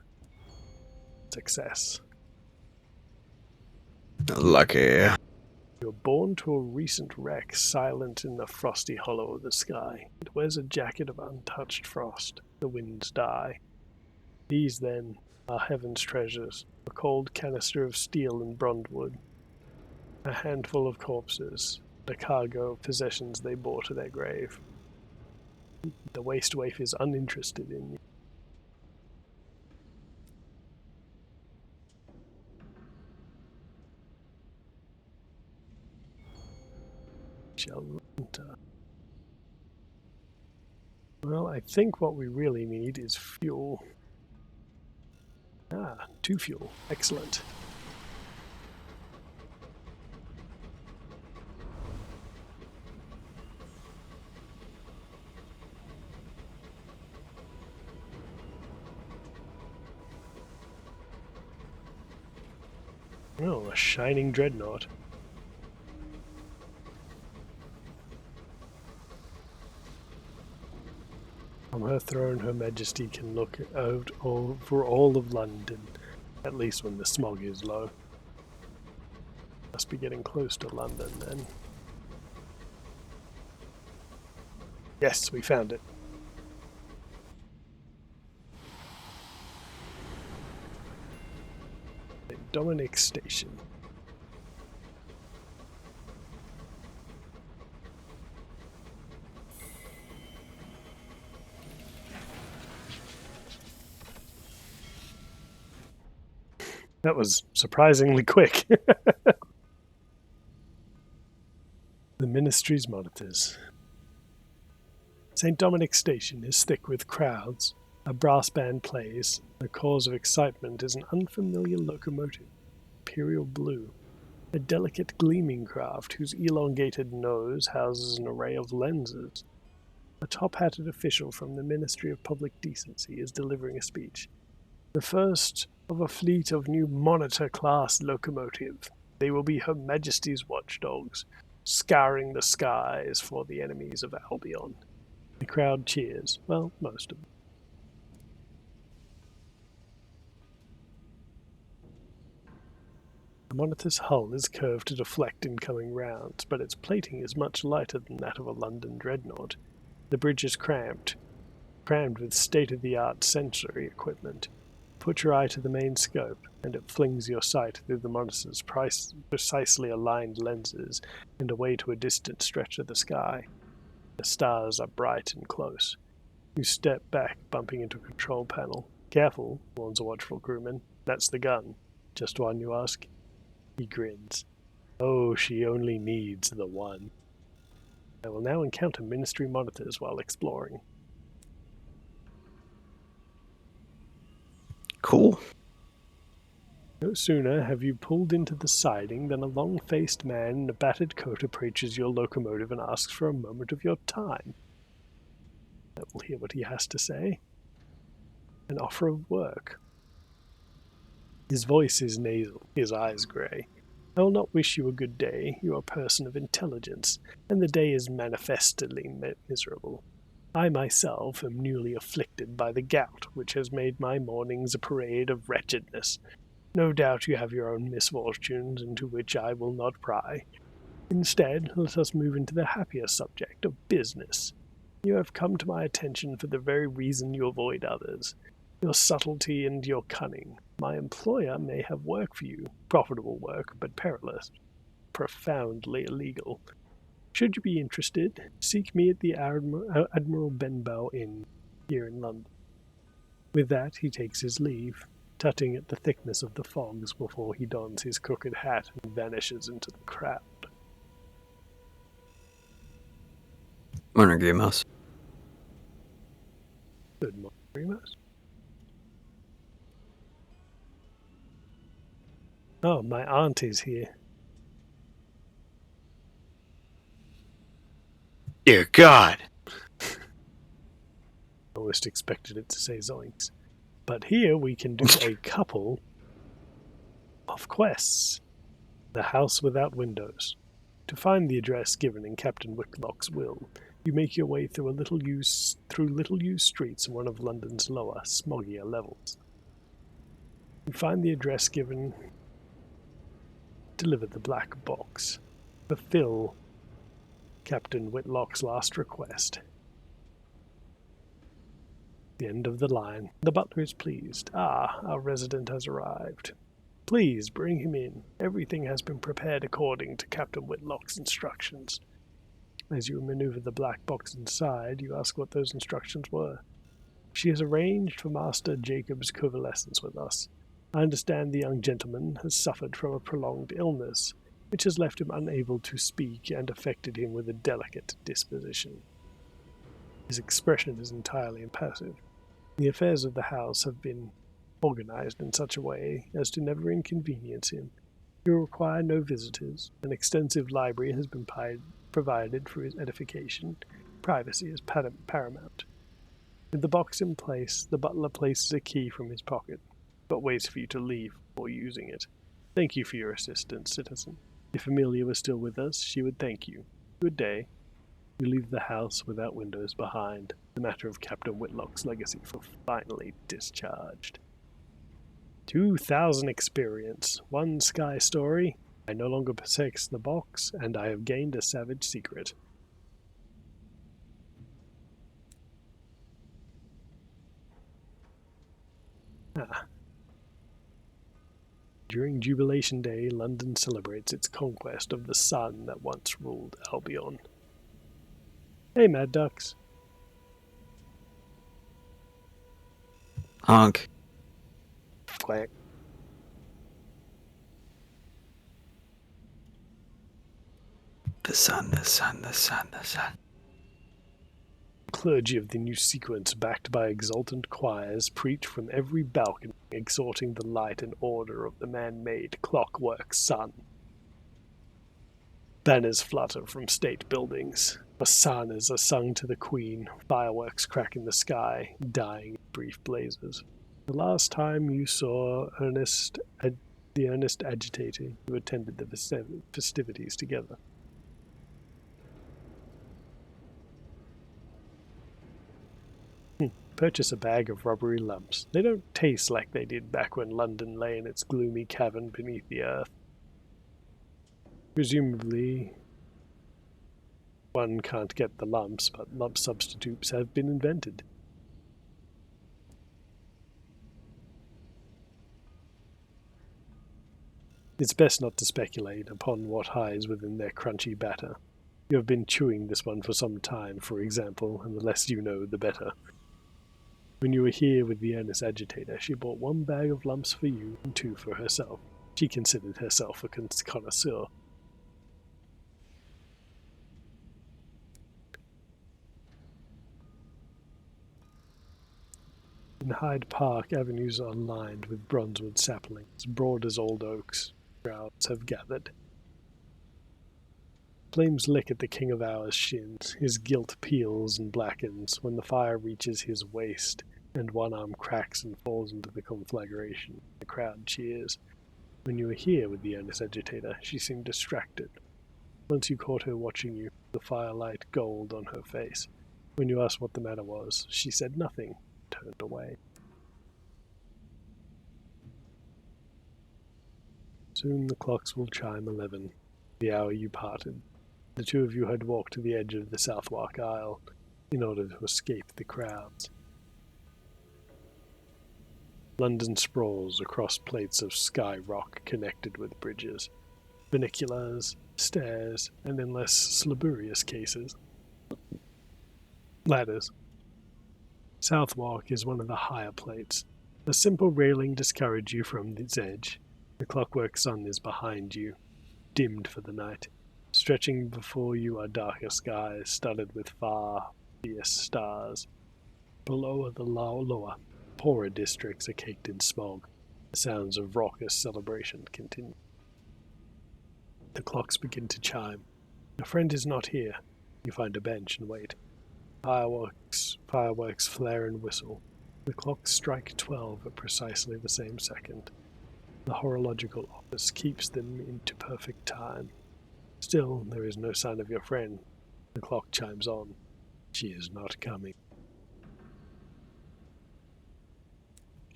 Success. Lucky. You're born to a recent wreck, silent in the frosty hollow of the sky. It wears a jacket of untouched frost. The winds die. These, then, Our heaven's treasures, a cold canister of steel and bronzewood, a handful of corpses, and a cargo of possessions they bore to their grave. The waste waif is uninterested in you. Xinthar. Well, I think what we really need is fuel. 2 fuel. Excellent. Oh, a shining dreadnought. From her throne, Her Majesty can look out over all of London, at least when the smog is low. Must be getting close to London then. Yes, we found it. Dominic Station. That was surprisingly quick. The Ministry's monitors. St. Dominic Station is thick with crowds. A brass band plays. The cause of excitement is an unfamiliar locomotive, Imperial Blue, a delicate gleaming craft whose elongated nose houses an array of lenses. A top-hatted official from the Ministry of Public Decency is delivering a speech. The first of a fleet of new Monitor-class locomotives. They will be Her Majesty's watchdogs, scouring the skies for the enemies of Albion. The crowd cheers. Well, most of them. The Monitor's hull is curved to deflect incoming rounds, but its plating is much lighter than that of a London dreadnought. The bridge is crammed with state-of-the-art sensory equipment. Put your eye to the main scope, and it flings your sight through the Monitor's precisely aligned lenses and away to a distant stretch of the sky. The stars are bright and close. You step back, bumping into a control panel. Careful, warns a watchful crewman. That's the gun. Just one, you ask? He grins. Oh, she only needs the one. I will now encounter Ministry monitors while exploring. Cool. No sooner have you pulled into the siding than a long-faced man in a battered coat approaches your locomotive and asks for a moment of your time. I will hear what he has to say. An offer of work. His voice is nasal, his eyes grey. I will not wish you a good day. You are a person of intelligence, and the day is manifestly miserable. I myself am newly afflicted by the gout, which has made my mornings a parade of wretchedness. No doubt you have your own misfortunes, into which I will not pry. Instead, let us move into the happier subject of business. You have come to my attention for the very reason you avoid others. Your subtlety and your cunning. My employer may have work for you, profitable work, but perilous, profoundly illegal. Should you be interested, seek me at the Admiral Benbow Inn, here in London. With that, he takes his leave, tutting at the thickness of the fogs before he dons his crooked hat and vanishes into the crowd. Morning, Greenmouse. Good morning, Remus. Oh, my aunt is here. Dear God! Almost expected it to say zoinks. But here we can do a couple of quests. The House Without Windows. To find the address given in Captain Whitlock's will, you make your way through little-used streets in one of London's lower, smoggier levels. You find the address given. Deliver the black box. Fulfill Captain Whitlock's last request. The end of the line. The butler is pleased. Ah, our resident has arrived. Please bring him in. Everything has been prepared according to Captain Whitlock's instructions. As you maneuver the black box inside, you ask what those instructions were. She has arranged for Master Jacob's convalescence with us. I understand the young gentleman has suffered from a prolonged illness, which has left him unable to speak and affected him with a delicate disposition. His expression is entirely impassive. The affairs of the house have been organized in such a way as to never inconvenience him. He will require no visitors. An extensive library has been provided for his edification. Privacy is paramount. With the box in place, the butler places a key from his pocket, but waits for you to leave before using it. Thank you for your assistance, citizen. If Amelia was still with us, she would thank you. Good day. You leave the house without windows behind. The matter of Captain Whitlock's legacy was finally discharged. 2,000 experience, 1 sky story. I no longer possess the box, and I have gained a savage secret. During Jubilation Day, London celebrates its conquest of the sun that once ruled Albion. Hey, Mad Ducks. Honk. Quack. The sun, the sun, the sun, the sun. Clergy of the new sequence, backed by exultant choirs, preach from every balcony, exhorting the light and order of the man-made clockwork sun. Banners flutter from state buildings. Hosannas are sung to the Queen. Fireworks crack in the sky, dying in brief blazes. The last time you saw the earnest agitator, you attended the festivities together. Purchase a bag of rubbery lumps. They don't taste like they did back when London lay in its gloomy cavern beneath the earth. Presumably, one can't get the lumps, but lump substitutes have been invented. It's best not to speculate upon what hides within their crunchy batter. You have been chewing this one for some time, for example, and the less you know, the better. When you were here with the earnest agitator, she bought 1 bag of lumps for you and 2 for herself. She considered herself a connoisseur. In Hyde Park, avenues are lined with bronzewood saplings, broad as old oaks. Crowds have gathered. Flames lick at the King of Hours' shins. His gilt peels and blackens when the fire reaches his waist, and one arm cracks and falls into the conflagration. The crowd cheers. When you were here with the earnest agitator, she seemed distracted. Once you caught her watching you, the firelight gold on her face. When you asked what the matter was, she said nothing, turned away. Soon the clocks will chime 11, the hour you parted. The 2 of you had walked to the edge of the Southwark Isle in order to escape the crowds. London sprawls across plates of sky rock connected with bridges, funiculars, stairs, and in less slaburious cases, ladders. Southwark is one of the higher plates. A simple railing discourages you from its edge. The clockwork sun is behind you, dimmed for the night. Stretching before you are darker skies, studded with far, fierce stars. Below are the lower, poorer districts are caked in smog. The sounds of raucous celebration continue. The clocks begin to chime. Your friend is not here. You find a bench and wait. Fireworks flare and whistle. The clocks strike 12 at precisely the same second. The horological office keeps them into perfect time. Still, there is no sign of your friend. The clock chimes on. She is not coming.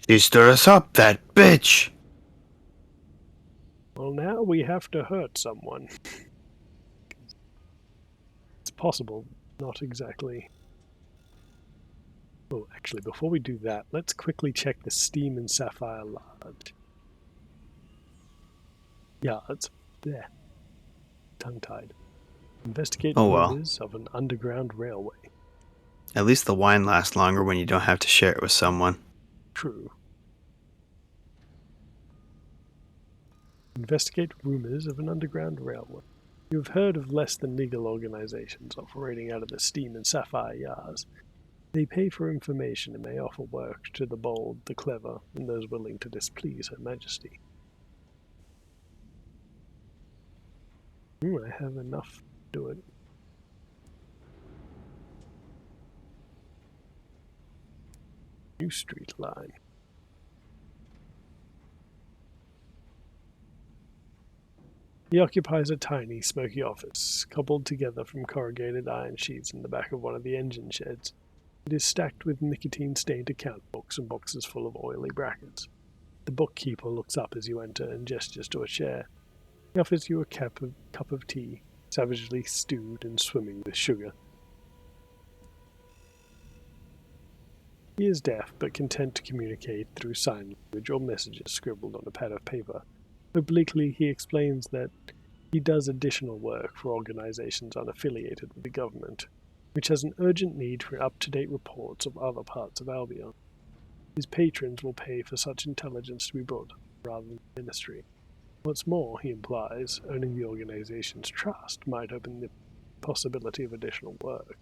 She stirred us up, that bitch! Well, now we have to hurt someone. It's possible, not exactly. Oh, actually, before we do that, let's quickly check the Steam and Sapphire Large. Yards. There. Tongue-tied. Investigate Oh well. rumors of an underground railway. At least the wine lasts longer when you don't have to share it with someone. True. Investigate rumors of an underground railway. You have heard of less than legal organizations operating out of the Steam and Sapphire Yards. They pay for information and may offer work to the bold, the clever, and those willing to displease Her Majesty. I have enough to do it. New Street line. He occupies a tiny, smoky office, cobbled together from corrugated iron sheets in the back of one of the engine sheds. It is stacked with nicotine-stained account books and boxes full of oily brackets. The bookkeeper looks up as you enter and gestures to a chair. He offers you a cup of tea, savagely stewed and swimming with sugar. He is deaf, but content to communicate through sign language or messages scribbled on a pad of paper. Obliquely, he explains that he does additional work for organizations unaffiliated with the government, which has an urgent need for up-to-date reports of other parts of Albion. His patrons will pay for such intelligence to be brought rather than the ministry. What's more, he implies, earning the organization's trust might open the possibility of additional work.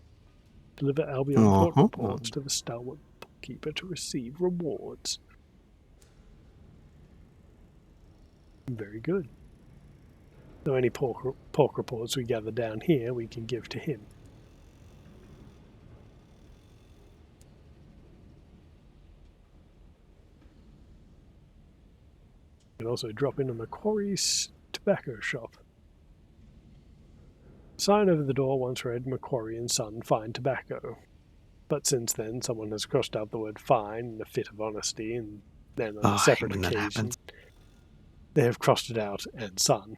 Deliver Albion court reports to the stalwart bookkeeper to receive rewards. Very good. So any pork reports we gather down here, we can give to him. You can also drop in a Macquarie's tobacco shop. Sign over the door once read, Macquarie and Son, Fine Tobacco. But since then, someone has crossed out the word fine in a fit of honesty, and then on a separate occasion, they have crossed it out and Son.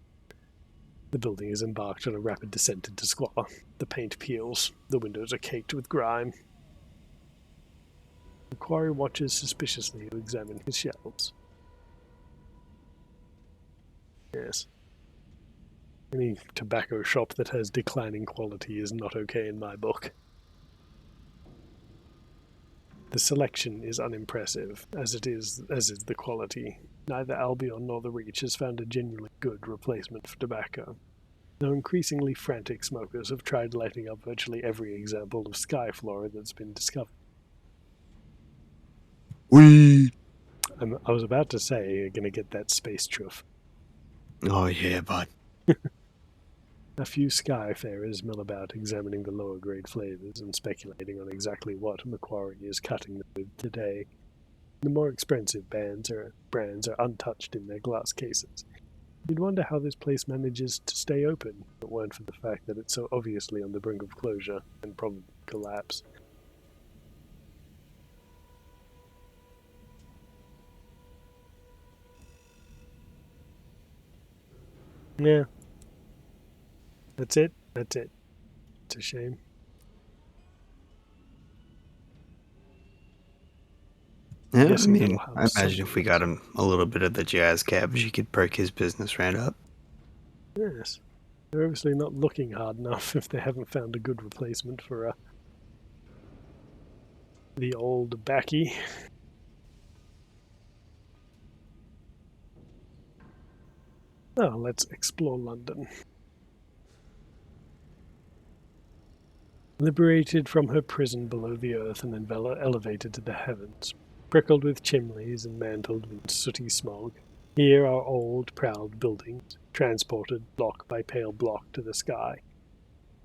The building is embarked on a rapid descent into squalor. The paint peels. The windows are caked with grime. Macquarie watches suspiciously to examine his shelves. Yes. Any tobacco shop that has declining quality is not okay in my book. The selection is unimpressive, as is the quality. Neither Albion nor the Reach has found a genuinely good replacement for tobacco, though increasingly frantic smokers have tried lighting up virtually every example of sky flora that's been discovered. I was about to say you're going to get that space chuff. Oh yeah, bud. A few skyfarers mill about examining the lower grade flavors and speculating on exactly what Macquarie is cutting them with today. The more expensive brands are untouched in their glass cases. You'd wonder how this place manages to stay open, if it weren't for the fact that it's so obviously on the brink of closure and probably collapse. Yeah. That's it. It's a shame. Yeah, I Guessing mean, that'll have I some imagine if we got him a little bit of the jazz cabbage, he could perk his business right up. Yes. They're obviously not looking hard enough if they haven't found a good replacement for the old Backy. Oh, let's explore London. Liberated from her prison below the earth and then elevated to the heavens, prickled with chimneys and mantled with sooty smog, here are old, proud buildings, transported block by pale block to the sky.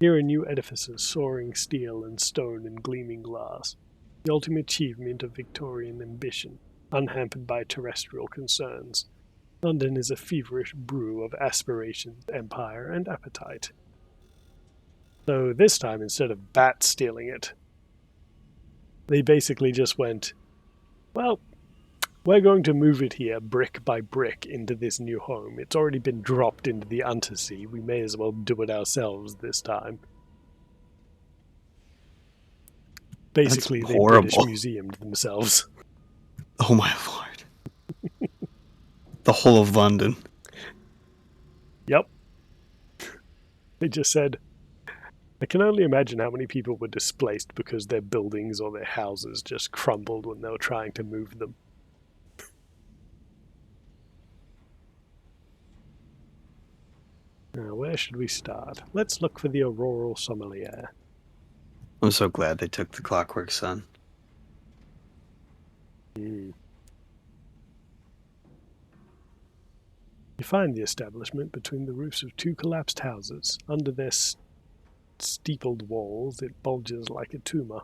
Here are new edifices, soaring steel and stone and gleaming glass, the ultimate achievement of Victorian ambition, unhampered by terrestrial concerns. London is a feverish brew of aspirations, empire, and appetite. So this time, instead of bats stealing it, they basically just went, well, we're going to move it here brick by brick into this new home. It's already been dropped into the Untersea. We may as well do it ourselves this time. Basically, they British horrible. museumed themselves. Oh my lord. The whole of London. Yep. They just said, I can only imagine how many people were displaced because their buildings or their houses just crumbled when they were trying to move them. Now, where should we start? Let's look for the Auroral Sommelier. I'm so glad they took the Clockwork Sun. You find the establishment between the roofs of two collapsed houses. Under their steepled walls, it bulges like a tumor.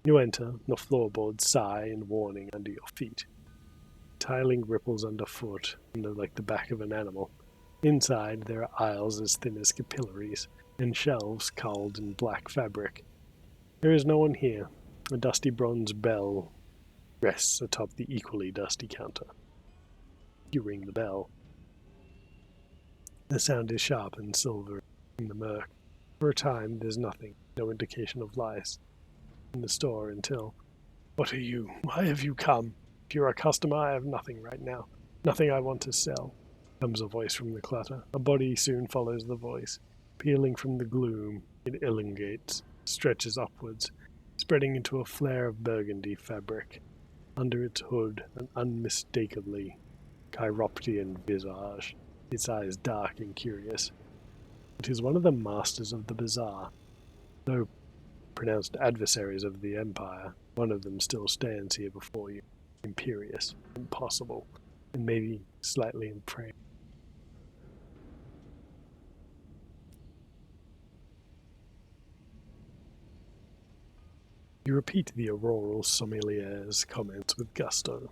You enter, the floorboards sigh in warning under your feet. Tiling ripples underfoot, like the back of an animal. Inside, there are aisles as thin as capillaries, and shelves cowled in black fabric. There is no one here. A dusty bronze bell rests atop the equally dusty counter. You ring the bell. The sound is sharp and silver in the murk. For a time, there's nothing, no indication of lice in the store until... What are you? Why have you come? If you're a customer, I have nothing right now. Nothing I want to sell. Comes a voice from the clutter. A body soon follows the voice. Peeling from the gloom, it elongates, stretches upwards, spreading into a flare of burgundy fabric. Under its hood, an unmistakably chiroptean visage, its eyes dark and curious. It is one of the masters of the bazaar. Though pronounced adversaries of the Empire, one of them still stands here before you, imperious, impossible, and maybe slightly impressed. You repeat the Auroral Sommelier's comments with gusto.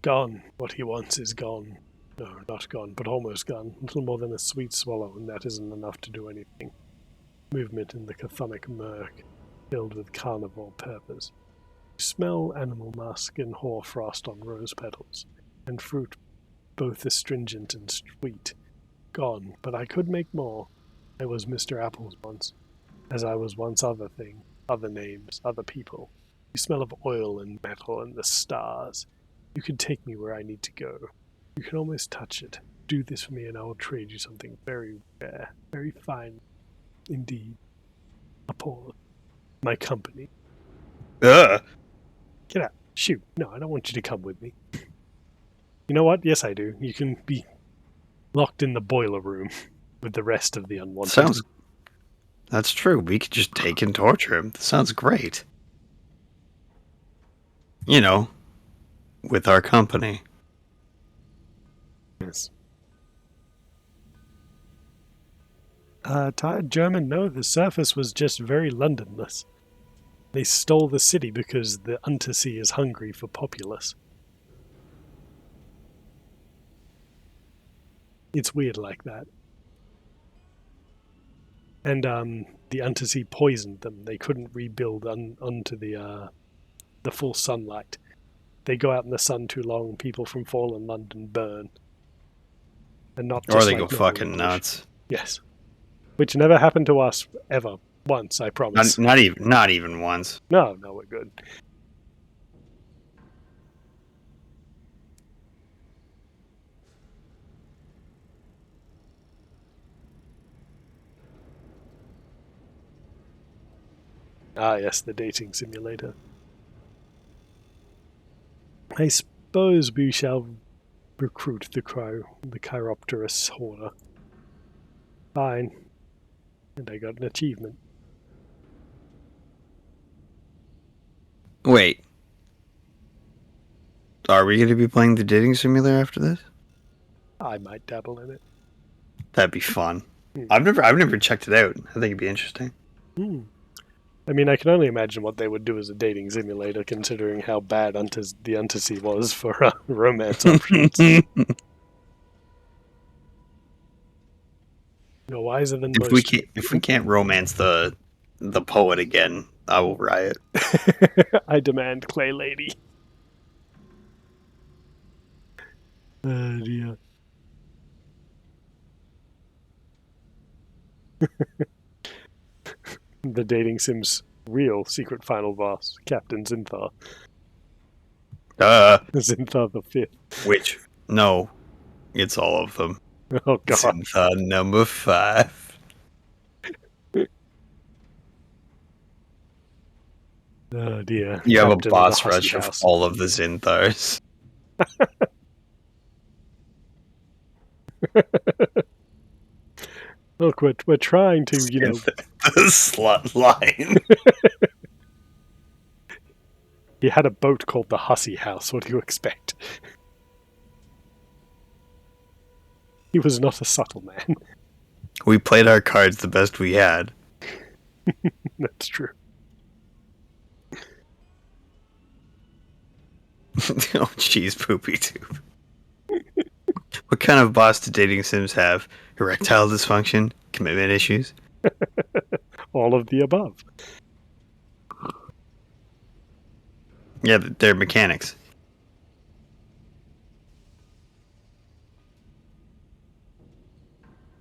Gone. What he wants is gone. No, not gone, but almost gone. Little more than a sweet swallow, and that isn't enough to do anything. Movement in the chthonic murk, filled with carnivore purpose. You smell animal musk and hoarfrost on rose petals, and fruit both astringent and sweet. Gone, but I could make more. I was Mr. Apples once, as I was once other thing, other names, other people. You smell of oil and metal and the stars. You can take me where I need to go. You can almost touch it. Do this for me and I will trade you something very rare, very fine indeed. A pause. My company. Ugh. Get out. Shoot. No, I don't want you to come with me. You know what? Yes, I do. You can be locked in the boiler room with the rest of the unwanted. That's true. We could just take and torture him. That sounds great. You know, with our company. Yes. Tired German? No, the surface was just very Londonless. They stole the city because the Untersea is hungry for populace. It's weird like that. And the Untersea poisoned them. They couldn't rebuild onto the full sunlight. They go out in the sun too long, people from fallen London burn. And not just Or they like go fucking nuts. Yes. Which never happened to us ever. Once, I promise. Not even once. No, we're good. Ah, yes, the dating simulator. I suppose we shall recruit the Chiropterus Hoarder. Fine. And I got an achievement. Wait. Are we going to be playing the dating simulator after this? I might dabble in it. That'd be fun. I've never checked it out. I think it'd be interesting. I mean, I can only imagine what they would do as a dating simulator, considering how bad the Untersea was for romance options. No wiser than most. If we can't romance the poet again, I will riot. I demand Clay Lady. Oh dear. The dating sims Real secret final boss, Captain Xinthar. Uh, Xinthar the Fifth. which, no, it's all of them. Oh god. Xinthar number 5. Oh dear. You have a Captain of the boss Hussy rush of House. all of the Xinthars. Look, we're trying to, The slut line. He had a boat called the Hussy House. What do you expect? He was not a subtle man. We played our cards the best we had. That's true. Oh, jeez, poopy tube. What kind of boss do dating sims have? Erectile dysfunction? Commitment issues? All of the above. Yeah, they're mechanics.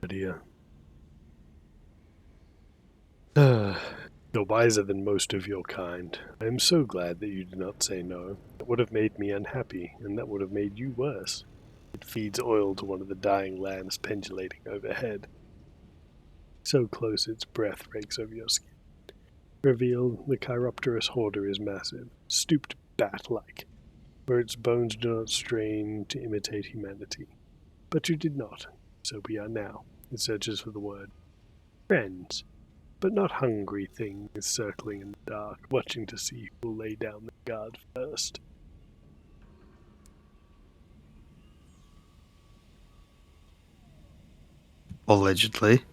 Oh dear. You're wiser than most of your kind. I am so glad that you did not say no. It would have made me unhappy, and that would have made you worse. It feeds oil to one of the dying lamps pendulating overhead. So close its breath rakes over your skin. Revealed, the Chiropterus hoarder is massive, stooped bat-like, where its bones do not strain to imitate humanity. But you did not, so we are now. It searches for the word. Friends, but not hungry things circling in the dark, watching to see who will lay down the guard first. Allegedly.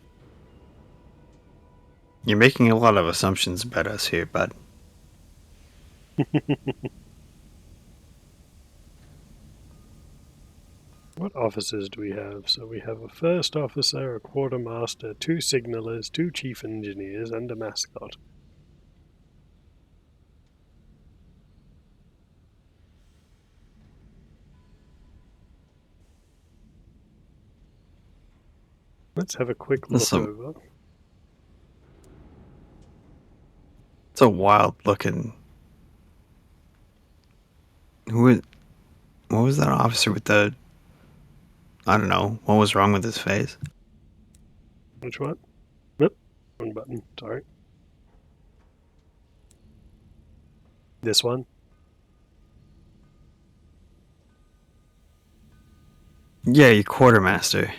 You're making a lot of assumptions about us here, bud. What officers do we have? So we have a first officer, a quartermaster, 2 signalers, 2 chief engineers, and a mascot. Let's have a quick look over. It's a wild looking. What was that officer with the? I don't know. What was wrong with his face? Which one? Nope. Wrong button. Sorry. This one? Yeah, your quartermaster.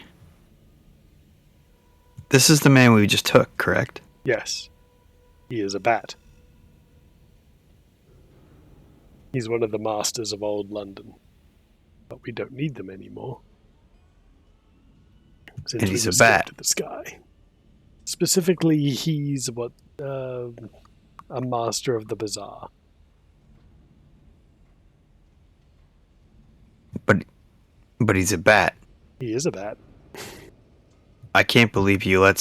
This is the man we just took, correct? Yes. He is a bat. He's one of the masters of old London. But we don't need them anymore. Since And we he's were a stripped bat. to the sky. Specifically, he's what a master of the bazaar. But he's a bat. He is a bat. I can't believe you let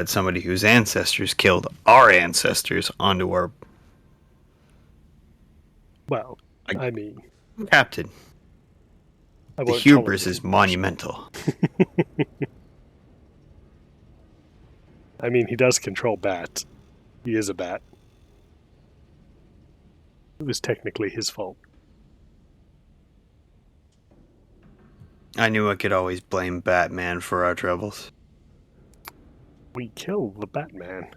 somebody whose ancestors killed our ancestors onto our Well, I mean, captain. I The won't hubris tolerate is monumental. I mean, he does control bats. He is a bat. It was technically his fault. I knew I could always blame Batman for our troubles. We killed the Batman.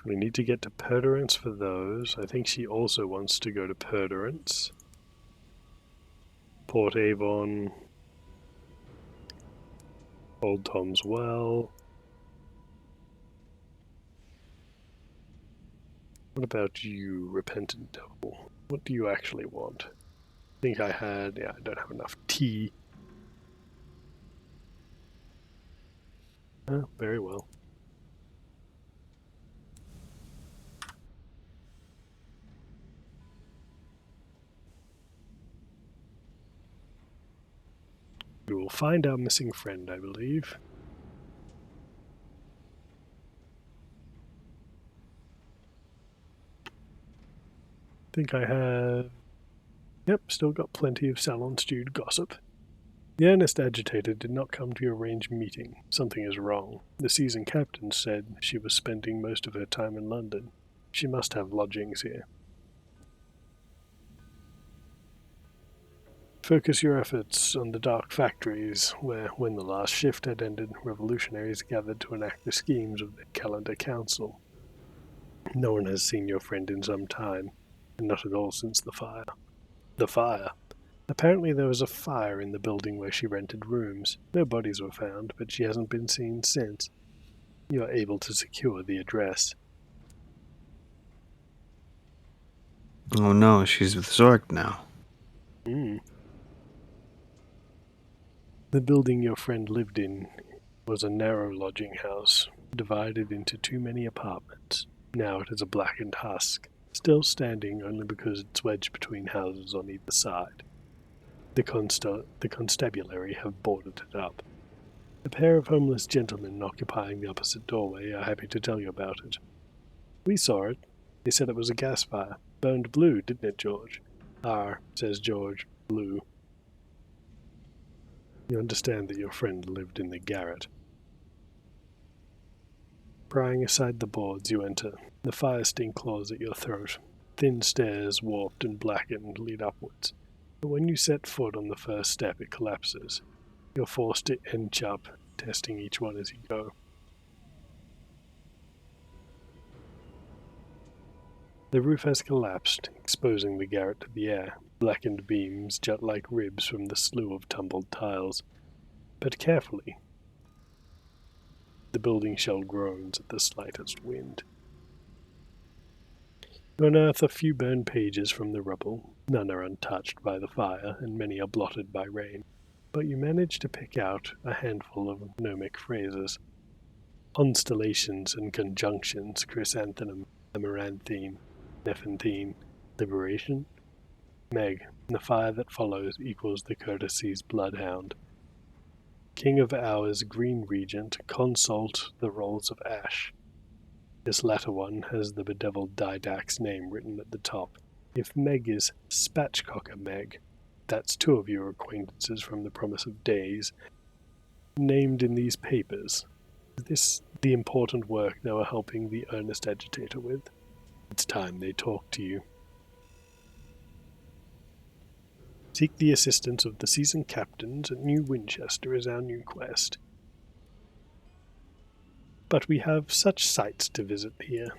We need to get to Perdurance for those. I think she also wants to go to Perdurance. Port Avon. Old Tom's Well. What about you, Repentant Devil? What do you actually want? I think I had... Yeah, I don't have enough tea. Oh, very well. We will find our missing friend, I believe. I think I have Yep, still got plenty of salon-stewed gossip. The earnest agitator did not come to your arranged meeting. Something is wrong. The season captain said she was spending most of her time in London. She must have lodgings here. Focus your efforts on the dark factories, where, when the last shift had ended, revolutionaries gathered to enact the schemes of the Calendar Council. No one has seen your friend in some time, and not at all since the fire. The fire? Apparently there was a fire in the building where she rented rooms. No bodies were found, but she hasn't been seen since. You are able to secure the address. Oh no, she's with Zork now. The building your friend lived in was a narrow lodging house, divided into too many apartments. Now it is a blackened husk, still standing only because it's wedged between houses on either side. The constabulary have boarded it up. A pair of homeless gentlemen occupying the opposite doorway are happy to tell you about it. We saw it. They said it was a gas fire. Burned blue, didn't it, George? Says George, blue. You understand that your friend lived in the garret. Prying aside the boards, you enter. The fire sting claws at your throat. Thin stairs, warped and blackened, lead upwards. But when you set foot on the first step, it collapses. You're forced to inch up, testing each one as you go. The roof has collapsed, exposing the garret to the air. Blackened beams jut like ribs from the slew of tumbled tiles. But carefully. The building shell groans at the slightest wind. You unearth a few burned pages from the rubble. None are untouched by the fire, and many are blotted by rain. But you manage to pick out a handful of gnomic phrases. Constellations and conjunctions, chrysanthemum, amaranthine, nepentine, liberation. Meg, the fire that follows equals the courtesy's bloodhound. King of Hours, Green Regent, Consult, the Rolls of Ash. This latter one has the bedeviled Didac's name written at the top. If Meg is Spatchcocker Meg, that's two of your acquaintances from the Promise of Days, named in these papers. Is this the important work they were helping the earnest agitator with? It's time they talk to you. Seek the assistance of the seasoned captains at New Winchester is our new quest. But we have such sights to visit here.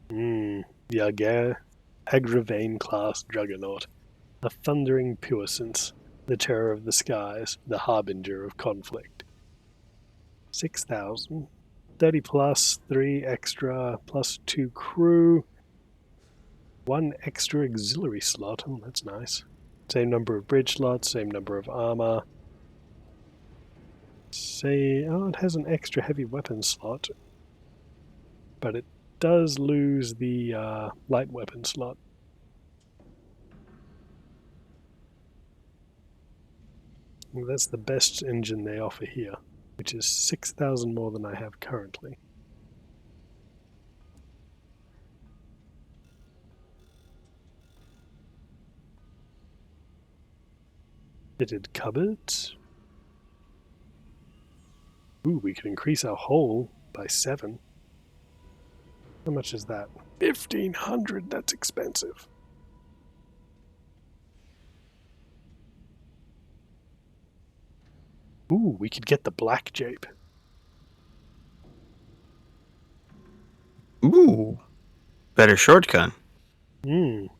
The Agravain class juggernaut, a thundering puissance, the terror of the skies, the harbinger of conflict. 6,000. 30 plus, 3 extra, plus 2 crew, 1 extra auxiliary slot. Oh, that's nice. Same number of bridge slots, same number of armor. It has an extra heavy weapon slot, but it does lose the light weapon slot. Well, that's the best engine they offer here, which is 6,000 more than I have currently. Fitted cupboards. Ooh, we can increase our hull by 7. How much is that? 1,500, that's expensive. Ooh, we could get the black jape. Ooh. Better shortcut. Range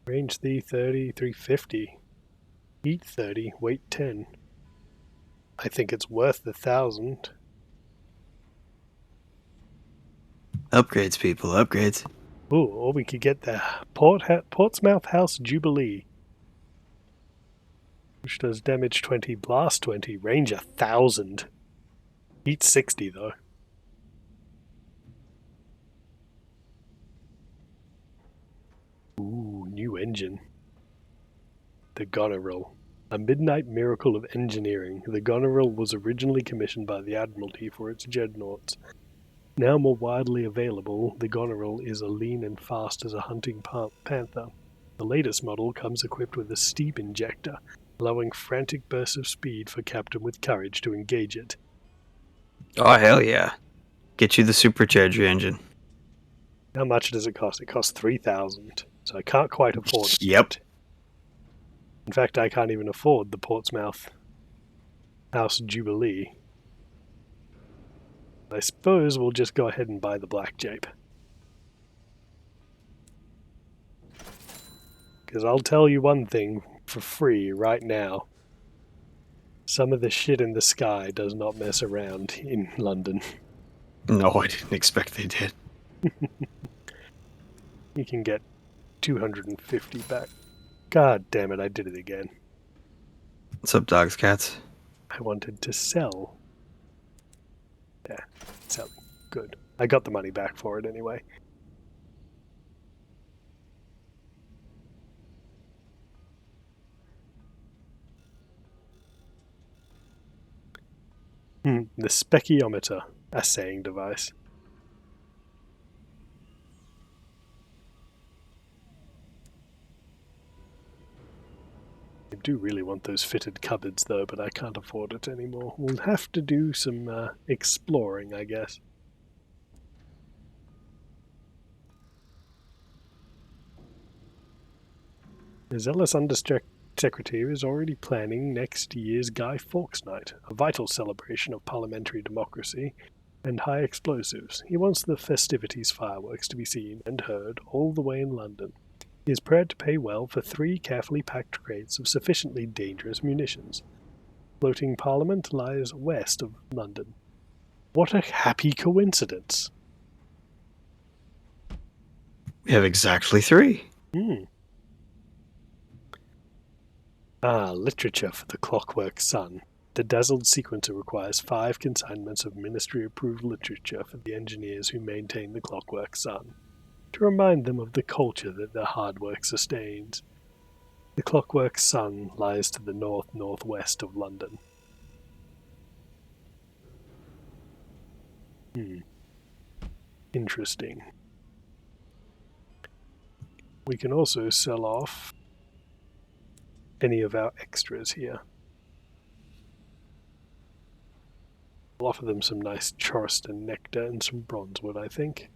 330, 350. Heat 30, weight 10. I think it's worth the 1,000. Upgrades, people, upgrades. Ooh, or we could get the Portsmouth House Jubilee, which does damage 20, blast 20, range 1,000. Heat 60, though. Ooh, new engine. The Goneril. A midnight miracle of engineering, the Goneril was originally commissioned by the Admiralty for its dreadnoughts. Now more widely available, the Goneril is as lean and fast as a hunting panther. The latest model comes equipped with a steep injector, allowing frantic bursts of speed for Captain with Courage to engage it. Oh, hell yeah. Get you the supercharger engine. How much does it cost? It costs 3,000, so I can't quite afford it Yep. yet. In fact, I can't even afford the Portsmouth House Jubilee. I suppose we'll just go ahead and buy the Black Jape. Because I'll tell you one thing for free right now. Some of the shit in the sky does not mess around in London. No, I didn't expect they did. You can get 250 back. God damn it, I did it again. What's up, dogs, cats? I wanted to sell. Yeah, sell. Good. I got the money back for it anyway. The Specchiometer assaying device. I do really want those fitted cupboards though, but I can't afford it anymore. We'll have to do some exploring, I guess. The zealous Undersecretary is already planning next year's Guy Fawkes Night, a vital celebration of parliamentary democracy and high explosives. He wants the festivities fireworks to be seen and heard all the way in London. He is prepared to pay well for 3 carefully packed crates of sufficiently dangerous munitions. Floating Parliament lies west of London. What a happy coincidence! We have exactly 3. Literature for the Clockwork Sun. The dazzled sequencer requires 5 consignments of ministry-approved literature for the engineers who maintain the Clockwork Sun, to remind them of the culture that their hard work sustains. The Clockwork Sun lies to the north-northwest of London. Interesting. We can also sell off any of our extras here. We'll offer them some nice Charleston nectar and some bronzewood, I think.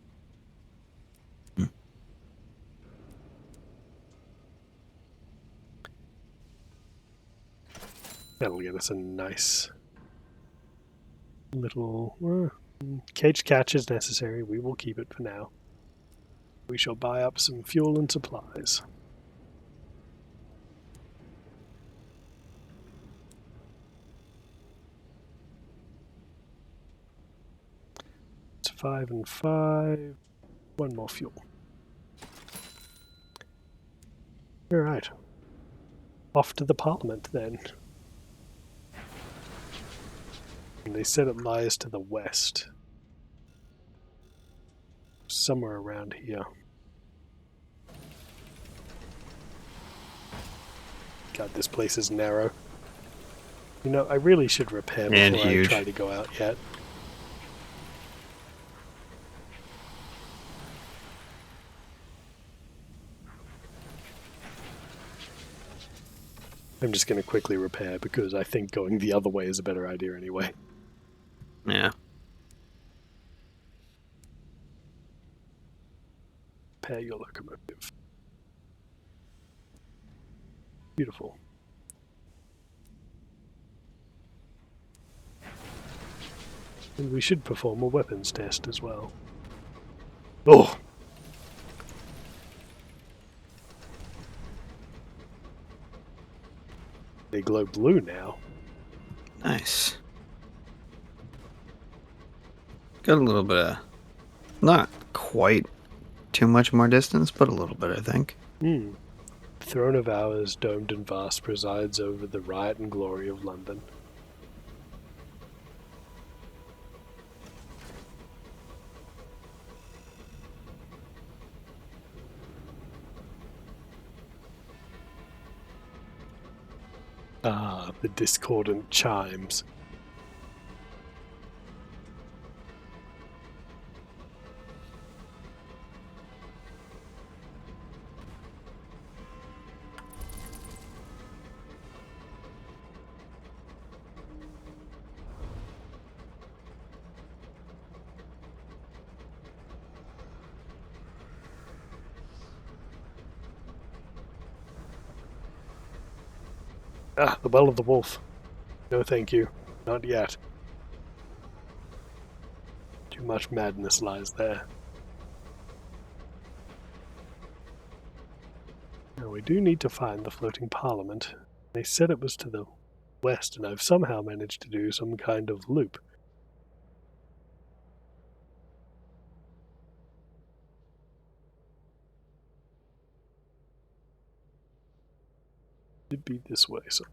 That'll get us a nice little cage catch is necessary. We will keep it for now. We shall buy up some fuel and supplies. It's 5 and 5. 1 more fuel. Alright. Off to the Parliament then. And they said it lies to the west. Somewhere around here. God, this place is narrow. You know, I really should repair before I try to go out yet. I'm just going to quickly repair because I think going the other way is a better idea anyway. Yeah. Repair your locomotive. Beautiful. And we should perform a weapons test as well. Oh! They glow blue now. Nice. Got a little bit of, not quite too much more distance, but a little bit, I think. Throne of Ours, domed and vast, presides over the riot and glory of London. The discordant chimes. Ah, the Well of the Wolf. No thank you. Not yet. Too much madness lies there. Now we do need to find the floating parliament. They said it was to the west, and I've somehow managed to do some kind of loop. It'd be this way, so.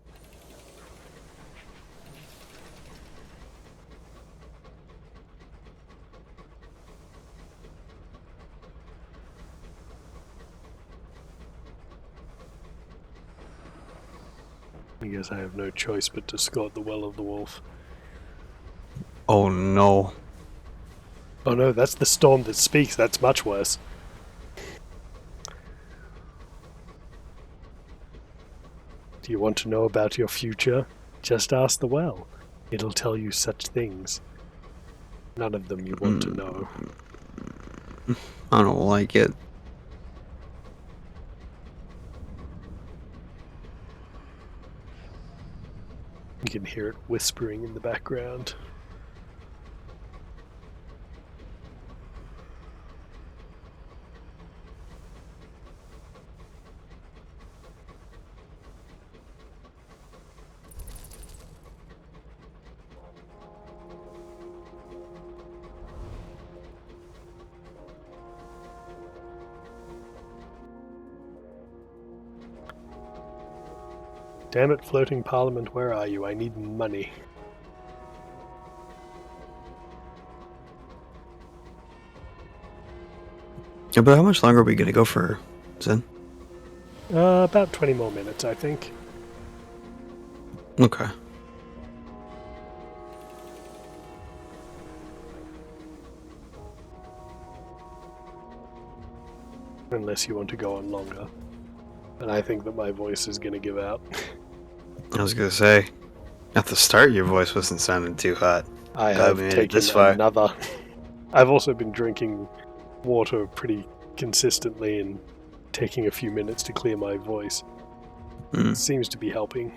I guess I have no choice but to escort the Well of the Wolf. Oh no. Oh no, that's the storm that speaks. That's much worse. Do you want to know about your future? Just ask the well. It'll tell you such things. None of them you want to know. I don't like it. You can hear it whispering in the background. Damn it, floating parliament, where are you? I need money. Yeah, but how much longer are we gonna go for, Zen? About 20 more minutes, I think. Okay. Unless you want to go on longer. And I think that my voice is going to give out. I was gonna say, at the start your voice wasn't sounding too hot. I Glad have we made it taken this far. another. I've also been drinking water pretty consistently and taking a few minutes to clear my voice. It seems to be helping.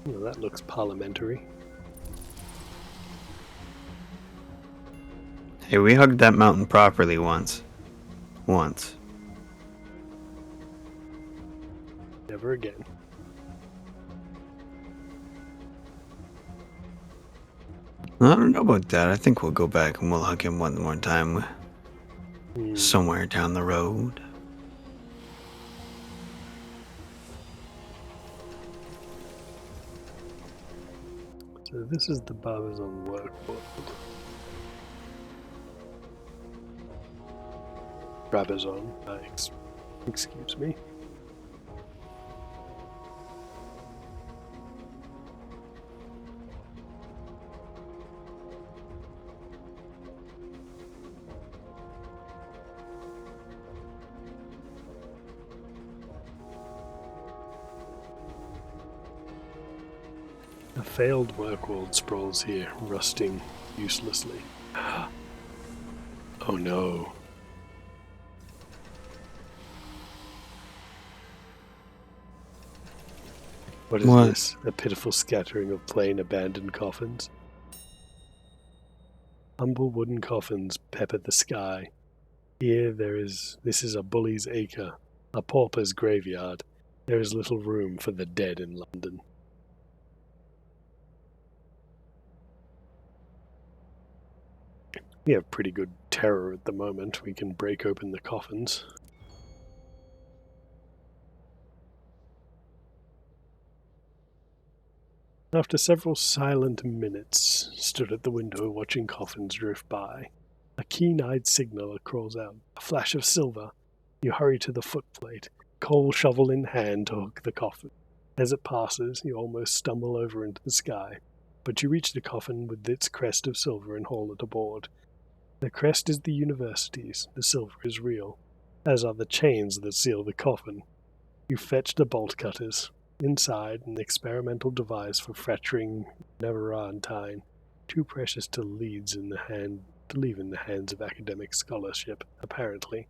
Well, that looks parliamentary. Hey, we hugged that mountain properly once. Once. Never again. I don't know about that. I think we'll go back and we'll hug him one more time. Somewhere down the road. So this is the Barbizon work world. Brabazon, excuse me. A failed work world sprawls here, rusting uselessly. Oh no. What is this? A pitiful scattering of plain abandoned coffins? Humble wooden coffins pepper the sky. Here this is a bully's acre, a pauper's graveyard. There is little room for the dead in London. We have pretty good terror at the moment. We can break open the coffins. After several silent minutes, stood at the window watching coffins drift by. A keen-eyed signaller crawls out, a flash of silver. You hurry to the footplate, coal shovel in hand to hook the coffin. As it passes, you almost stumble over into the sky, but you reach the coffin with its crest of silver and haul it aboard. The crest is the university's, the silver is real, as are the chains that seal the coffin. You fetch the bolt cutters. Inside, an experimental device for fracturing Neverantine. Too precious to leave in the hands of academic scholarship, apparently.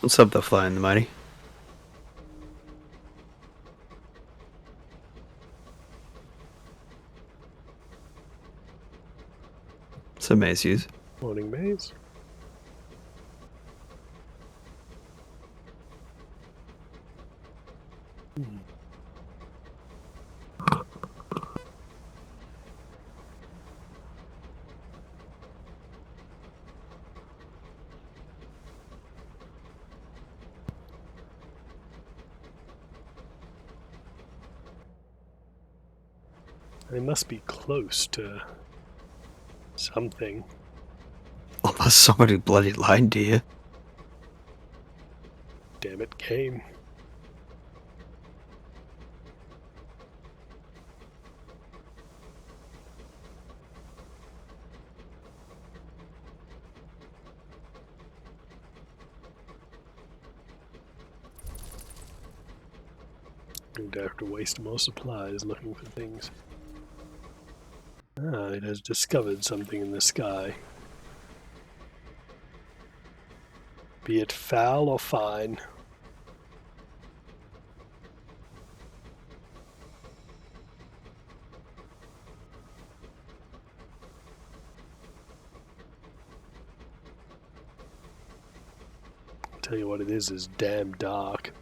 What's up, the Fly and the Mighty? What's up, Macy's? Morning, Maze. They must be close to something. Unless somebody bloody lied to you. Damn it, game. Going to have to waste more supplies looking for things. Ah, it has discovered something in the sky. Be it foul or fine. I'll tell you what it is damn dark.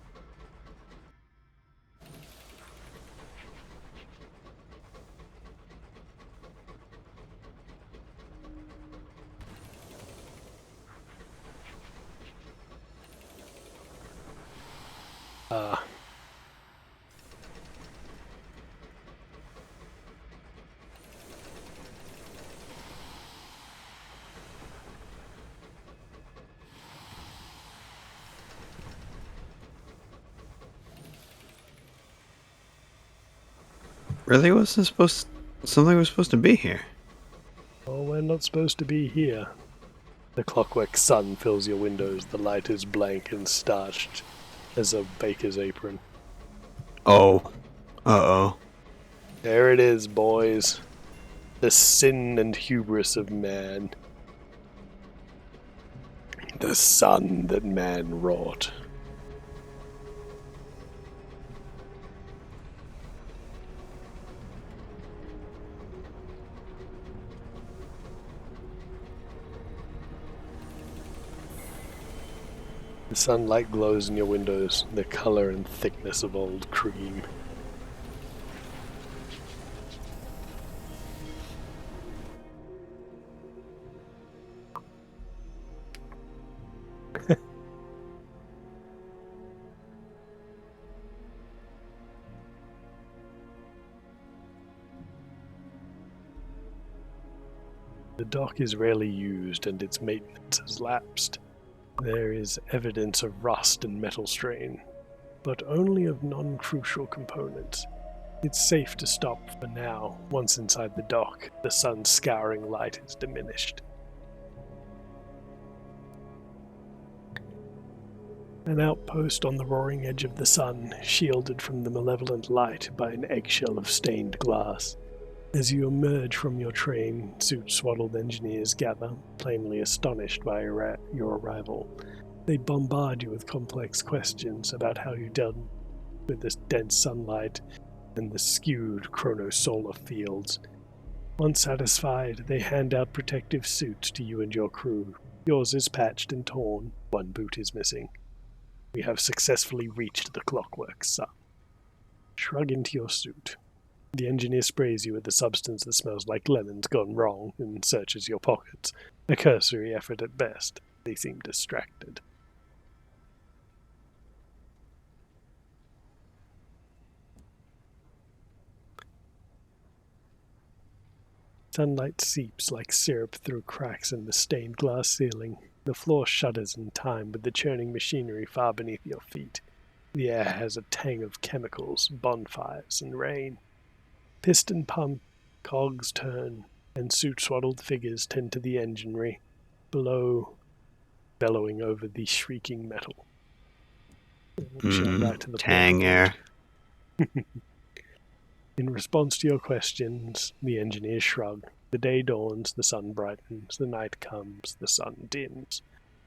Really wasn't supposed. Something was supposed to be here. Oh, we're not supposed to be here. The clockwork sun fills your windows. The light is blank and starched as a baker's apron. Oh. Uh-oh. There it is, boys. The sin and hubris of man. The sun that man wrought. The sunlight glows in your windows, the color and thickness of old cream. The dock is rarely used and its maintenance has lapsed. There is evidence of rust and metal strain, but only of non-crucial components. It's safe to stop for now. Once inside the dock, the sun's scouring light is diminished. An outpost on the roaring edge of the sun, shielded from the malevolent light by an eggshell of stained glass. As you emerge from your train, suit-swaddled engineers gather, plainly astonished by your arrival. They bombard you with complex questions about how you dealt with this dense sunlight and the skewed chronosolar fields. Once satisfied, they hand out protective suits to you and your crew. Yours is patched and torn, one boot is missing. We have successfully reached the clockwork sun. Shrug into your suit. The engineer sprays you with the substance that smells like lemons gone wrong and searches your pockets. A cursory effort at best. They seem distracted. Sunlight seeps like syrup through cracks in the stained glass ceiling. The floor shudders in time with the churning machinery far beneath your feet. The air has a tang of chemicals, bonfires, and rain. Piston pump, cogs turn, and suit-swaddled figures tend to the enginery, below, bellowing over the shrieking metal. Right to the Tang air. In response to your questions, the engineers shrug. The day dawns, the sun brightens, the night comes, the sun dims.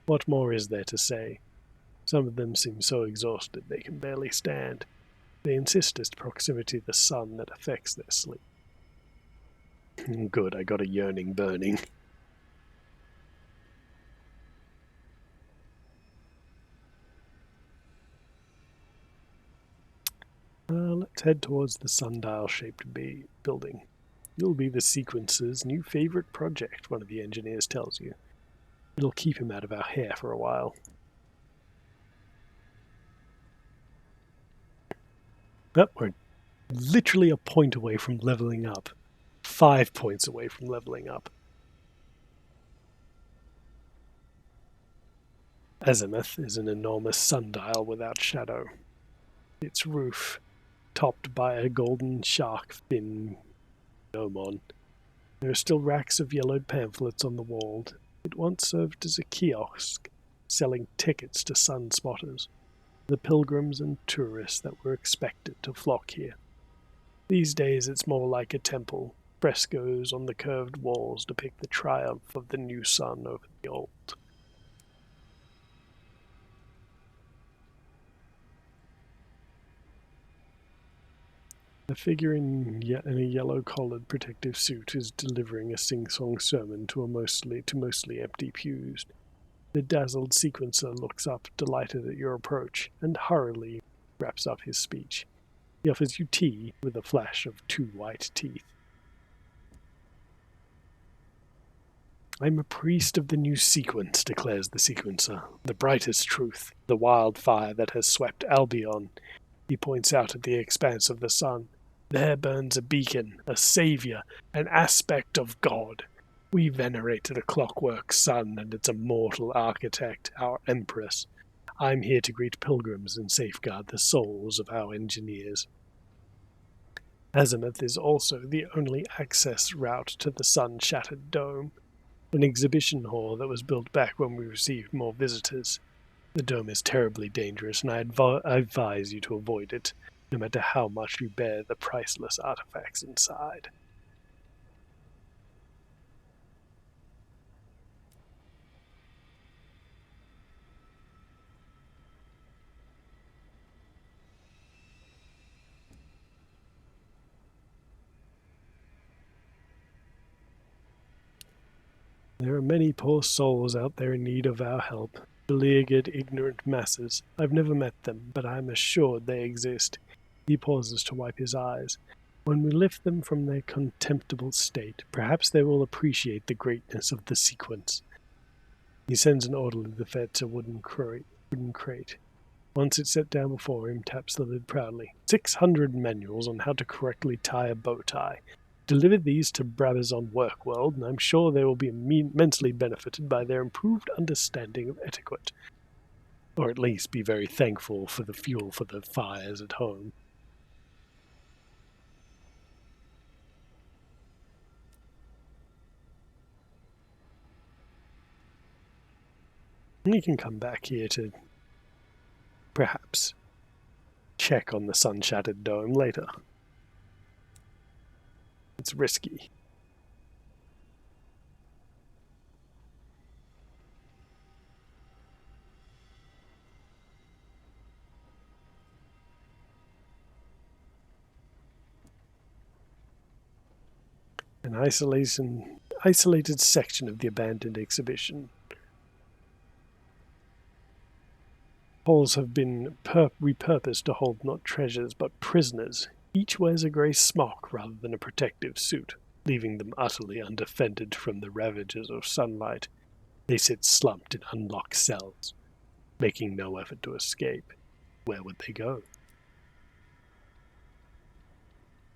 What more is there to say? Some of them seem so exhausted they can barely stand. They insist it's proximity to the sun that affects their sleep. Good, I got a yearning burning. Let's head towards the sundial-shaped building. You'll be the Sequencer's new favorite project, one of the engineers tells you. It'll keep him out of our hair for a while. But we're literally a point away from leveling up. 5 points away from leveling up. Azimuth is an enormous sundial without shadow. Its roof, topped by a golden shark fin gnomon. There are still racks of yellowed pamphlets on the wall. It once served as a kiosk, selling tickets to sun spotters, the pilgrims and tourists that were expected to flock here. These days it's more like a temple. Frescoes on the curved walls depict the triumph of the new sun over the old. A figure in a yellow-collared protective suit is delivering a sing-song sermon to mostly empty pews. The dazzled Sequencer looks up, delighted at your approach, and hurriedly wraps up his speech. He offers you tea with a flash of 2 white teeth. I'm a priest of the new sequence, declares the Sequencer. The brightest truth, the wildfire that has swept Albion. He points out at the expanse of the sun. There burns a beacon, a savior, an aspect of God. We venerate the clockwork sun and its immortal architect, our empress. I'm here to greet pilgrims and safeguard the souls of our engineers. Azimuth is also the only access route to the sun-shattered dome, an exhibition hall that was built back when we received more visitors. The dome is terribly dangerous, and I advise you to avoid it, no matter how much you bear the priceless artifacts inside. There are many poor souls out there in need of our help. Beleaguered, ignorant masses. I've never met them, but I'm assured they exist. He pauses to wipe his eyes. When we lift them from their contemptible state, perhaps they will appreciate the greatness of the sequence. He sends an orderly to fetch a wooden crate. Once it's set down before him, taps the lid proudly. 600 manuals on how to correctly tie a bow tie. Deliver these to Brabazon Workworld, and I'm sure they will be immensely benefited by their improved understanding of etiquette. Or at least be very thankful for the fuel for the fires at home. We can come back here to perhaps check on the sun-shattered dome later. It's risky. An isolated section of the abandoned exhibition. Halls have been repurposed to hold not treasures but prisoners. Each wears a grey smock rather than a protective suit, leaving them utterly undefended from the ravages of sunlight. They sit slumped in unlocked cells, making no effort to escape. Where would they go?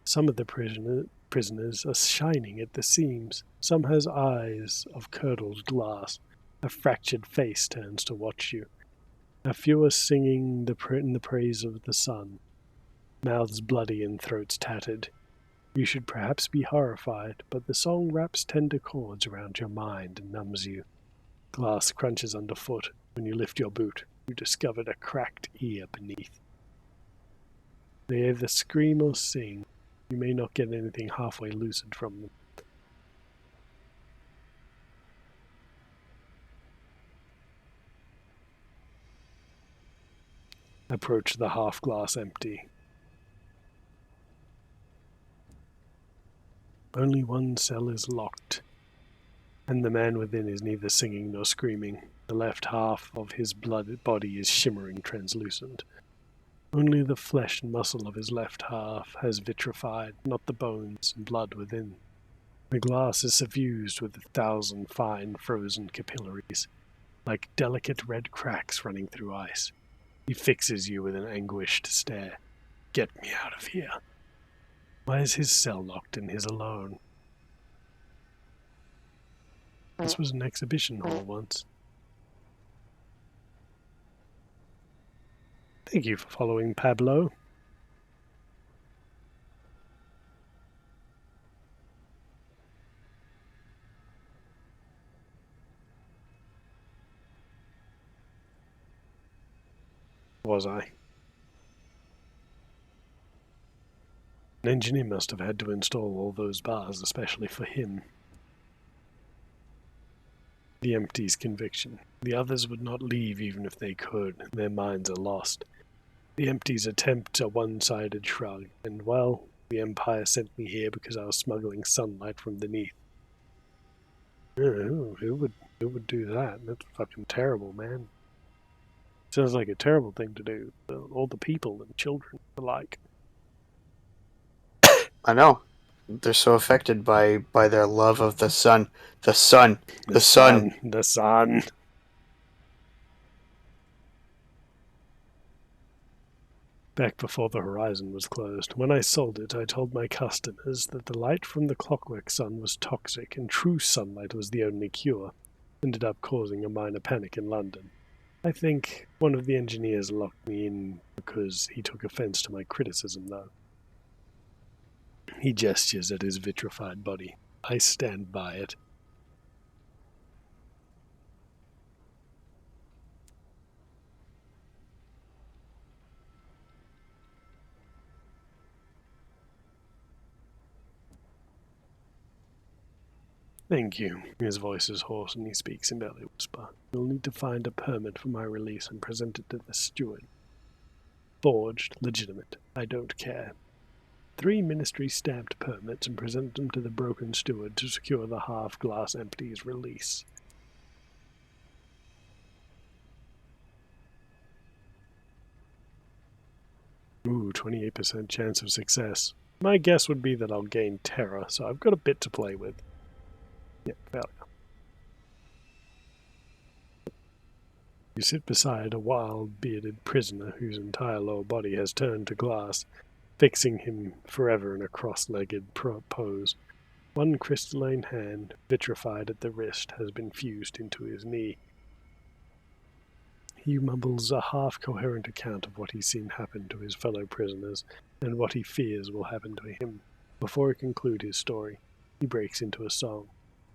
Some of the prisoners are shining at the seams. Some has eyes of curdled glass. A fractured face turns to watch you. A few are singing in the praise of the sun, mouths bloody and throats tattered. You should perhaps be horrified, but the song wraps tender chords around your mind and numbs you. Glass crunches underfoot. When you lift your boot, you discovered a cracked ear beneath. They either scream or sing. You may not get anything halfway lucid from them. Approach the half glass empty. Only one cell is locked, and the man within is neither singing nor screaming. The left half of his body is shimmering translucent. Only the flesh and muscle of his left half has vitrified, not the bones and blood within. The glass is suffused with 1,000 fine frozen capillaries, like delicate red cracks running through ice. He fixes you with an anguished stare. Get me out of here. Why is his cell locked and his alone? This was an exhibition hall once. Thank you for following, Pablo. Was I? An engineer must have had to install all those bars, especially for him. The empty's conviction. The others would not leave even if they could. Their minds are lost. The empty's attempt a one-sided shrug, and well, the Empire sent me here because I was smuggling sunlight from beneath. Who would do that? That's fucking terrible, man. Sounds like a terrible thing to do. All the people and children alike. I know. They're so affected by their love of the sun. The sun. The sun. The sun. Back before the horizon was closed, when I sold it, I told my customers that the light from the clockwork sun was toxic and true sunlight was the only cure. Ended up causing a minor panic in London. I think one of the engineers locked me in because he took offense to my criticism, though. He gestures at his vitrified body. I stand by it. Thank you. His voice is hoarse and he speaks in barely a whisper. You'll need to find a permit for my release and present it to the steward. Forged, legitimate. I don't care. 3 ministry-stamped permits and present them to the broken steward to secure the half-glass empty's release. Ooh, 28% chance of success. My guess would be that I'll gain terror, so I've got a bit to play with. Yeah, failure. You sit beside a wild, bearded prisoner whose entire lower body has turned to glass, fixing him forever in a cross-legged pose. One crystalline hand, vitrified at the wrist, has been fused into his knee. He mumbles a half-coherent account of what he's seen happen to his fellow prisoners and what he fears will happen to him. Before he concludes his story, he breaks into a song,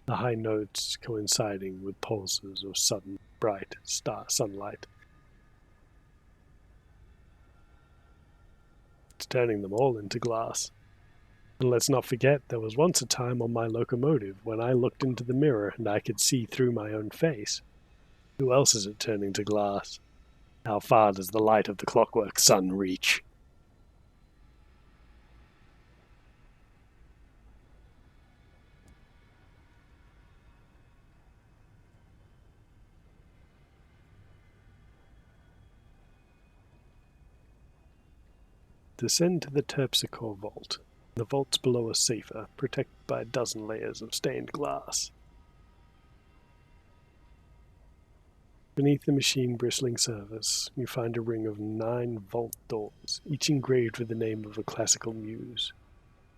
the high notes coinciding with pulses of sudden, bright sunlight. It's turning them all into glass. And let's not forget, there was once a time on my locomotive when I looked into the mirror and I could see through my own face. Who else is it turning to glass? How far does the light of the clockwork sun reach? Descend to the Terpsichore vault. The vault's below a safer, protected by a dozen layers of stained glass. Beneath the machine bristling surface, you find a ring of 9 vault doors, each engraved with the name of a classical muse.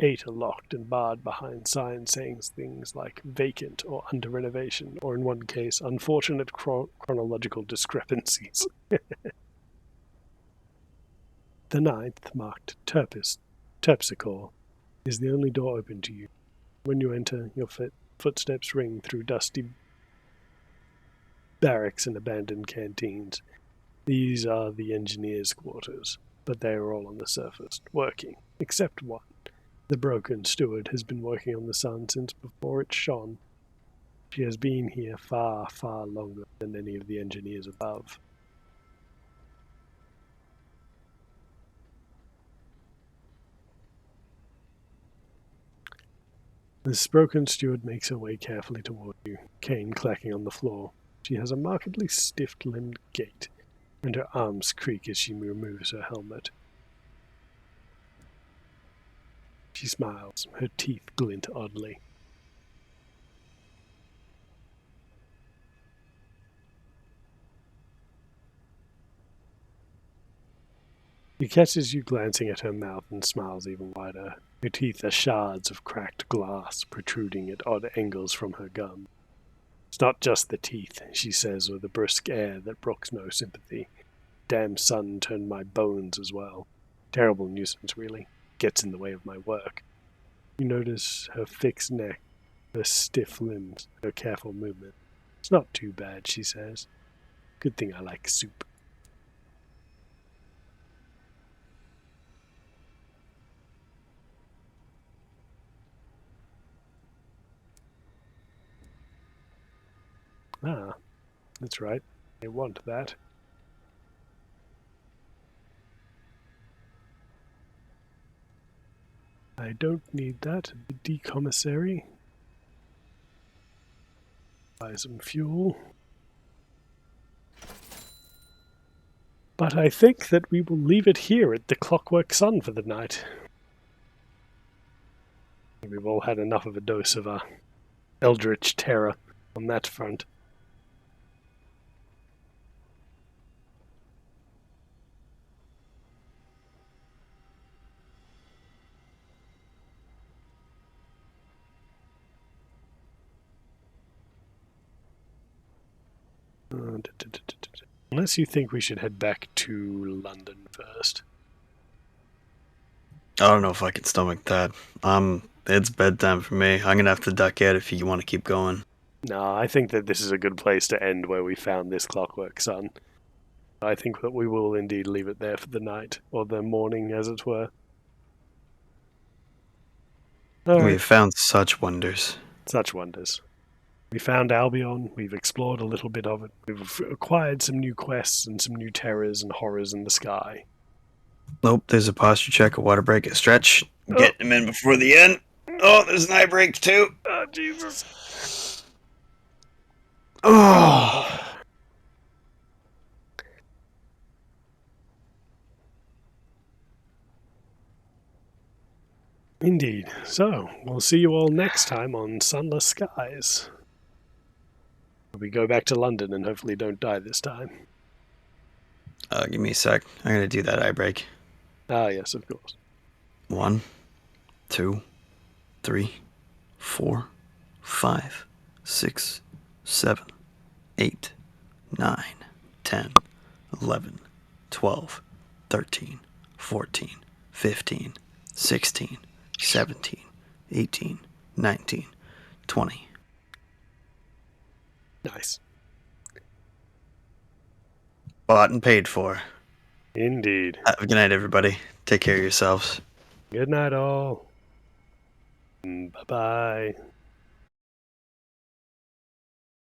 8 are locked and barred behind signs saying things like vacant or under renovation, or in one case, unfortunate chronological discrepancies. The 9th, marked Terpsichore, is the only door open to you. When you enter, your footsteps ring through dusty barracks and abandoned canteens. These are the engineers' quarters, but they are all on the surface, working, except one. The broken steward has been working on the sun since before it shone. She has been here far, far longer than any of the engineers above. This broken steward makes her way carefully toward you, cane clacking on the floor. She has a markedly stiff-limbed gait, and her arms creak as she removes her helmet. She smiles, her teeth glint oddly. She catches you glancing at her mouth and smiles even wider. Her teeth are shards of cracked glass protruding at odd angles from her gum. It's not just the teeth, she says with a brisk air that brooks no sympathy. Damn sun turned my bones as well. Terrible nuisance, really. Gets in the way of my work. You notice her fixed neck, her stiff limbs, her careful movement. It's not too bad, she says. Good thing I like soup. Ah, that's right. I want that. I don't need that. The decommissary. Buy some fuel. But I think that we will leave it here at the Clockwork Sun for the night. We've all had enough of a dose of eldritch terror on that front. Unless you think we should head back to London first. I don't know if I can stomach that. It's bedtime for me. I'm gonna have to duck out if you want to keep going. No, I think that this is a good place to end where we found this Clockwork Sun. I think that we will indeed leave it there for the night, or the morning, as it were. We have found such wonders. Such wonders. We found Albion, we've explored a little bit of it, we've acquired some new quests and some new terrors and horrors in the sky. Nope, there's a posture check, a water break, a stretch. Get him in before the end. Oh, there's an eye break too. Oh, Jesus. Oh. Indeed. So, we'll see you all next time on Sunless Skies. We go back to London and hopefully don't die this time. Give me a sec. I'm gonna do that eye break. Ah, yes, of course. 1, 2, 3, 4, 5, 6, 7, 8, 9, 10, 11, 12, 13, 14, 15, 16, 17, 18, 19, 20. Nice. Bought and paid for. Indeed. Have a good night, everybody. Take care of yourselves. Good night, all. Bye-bye.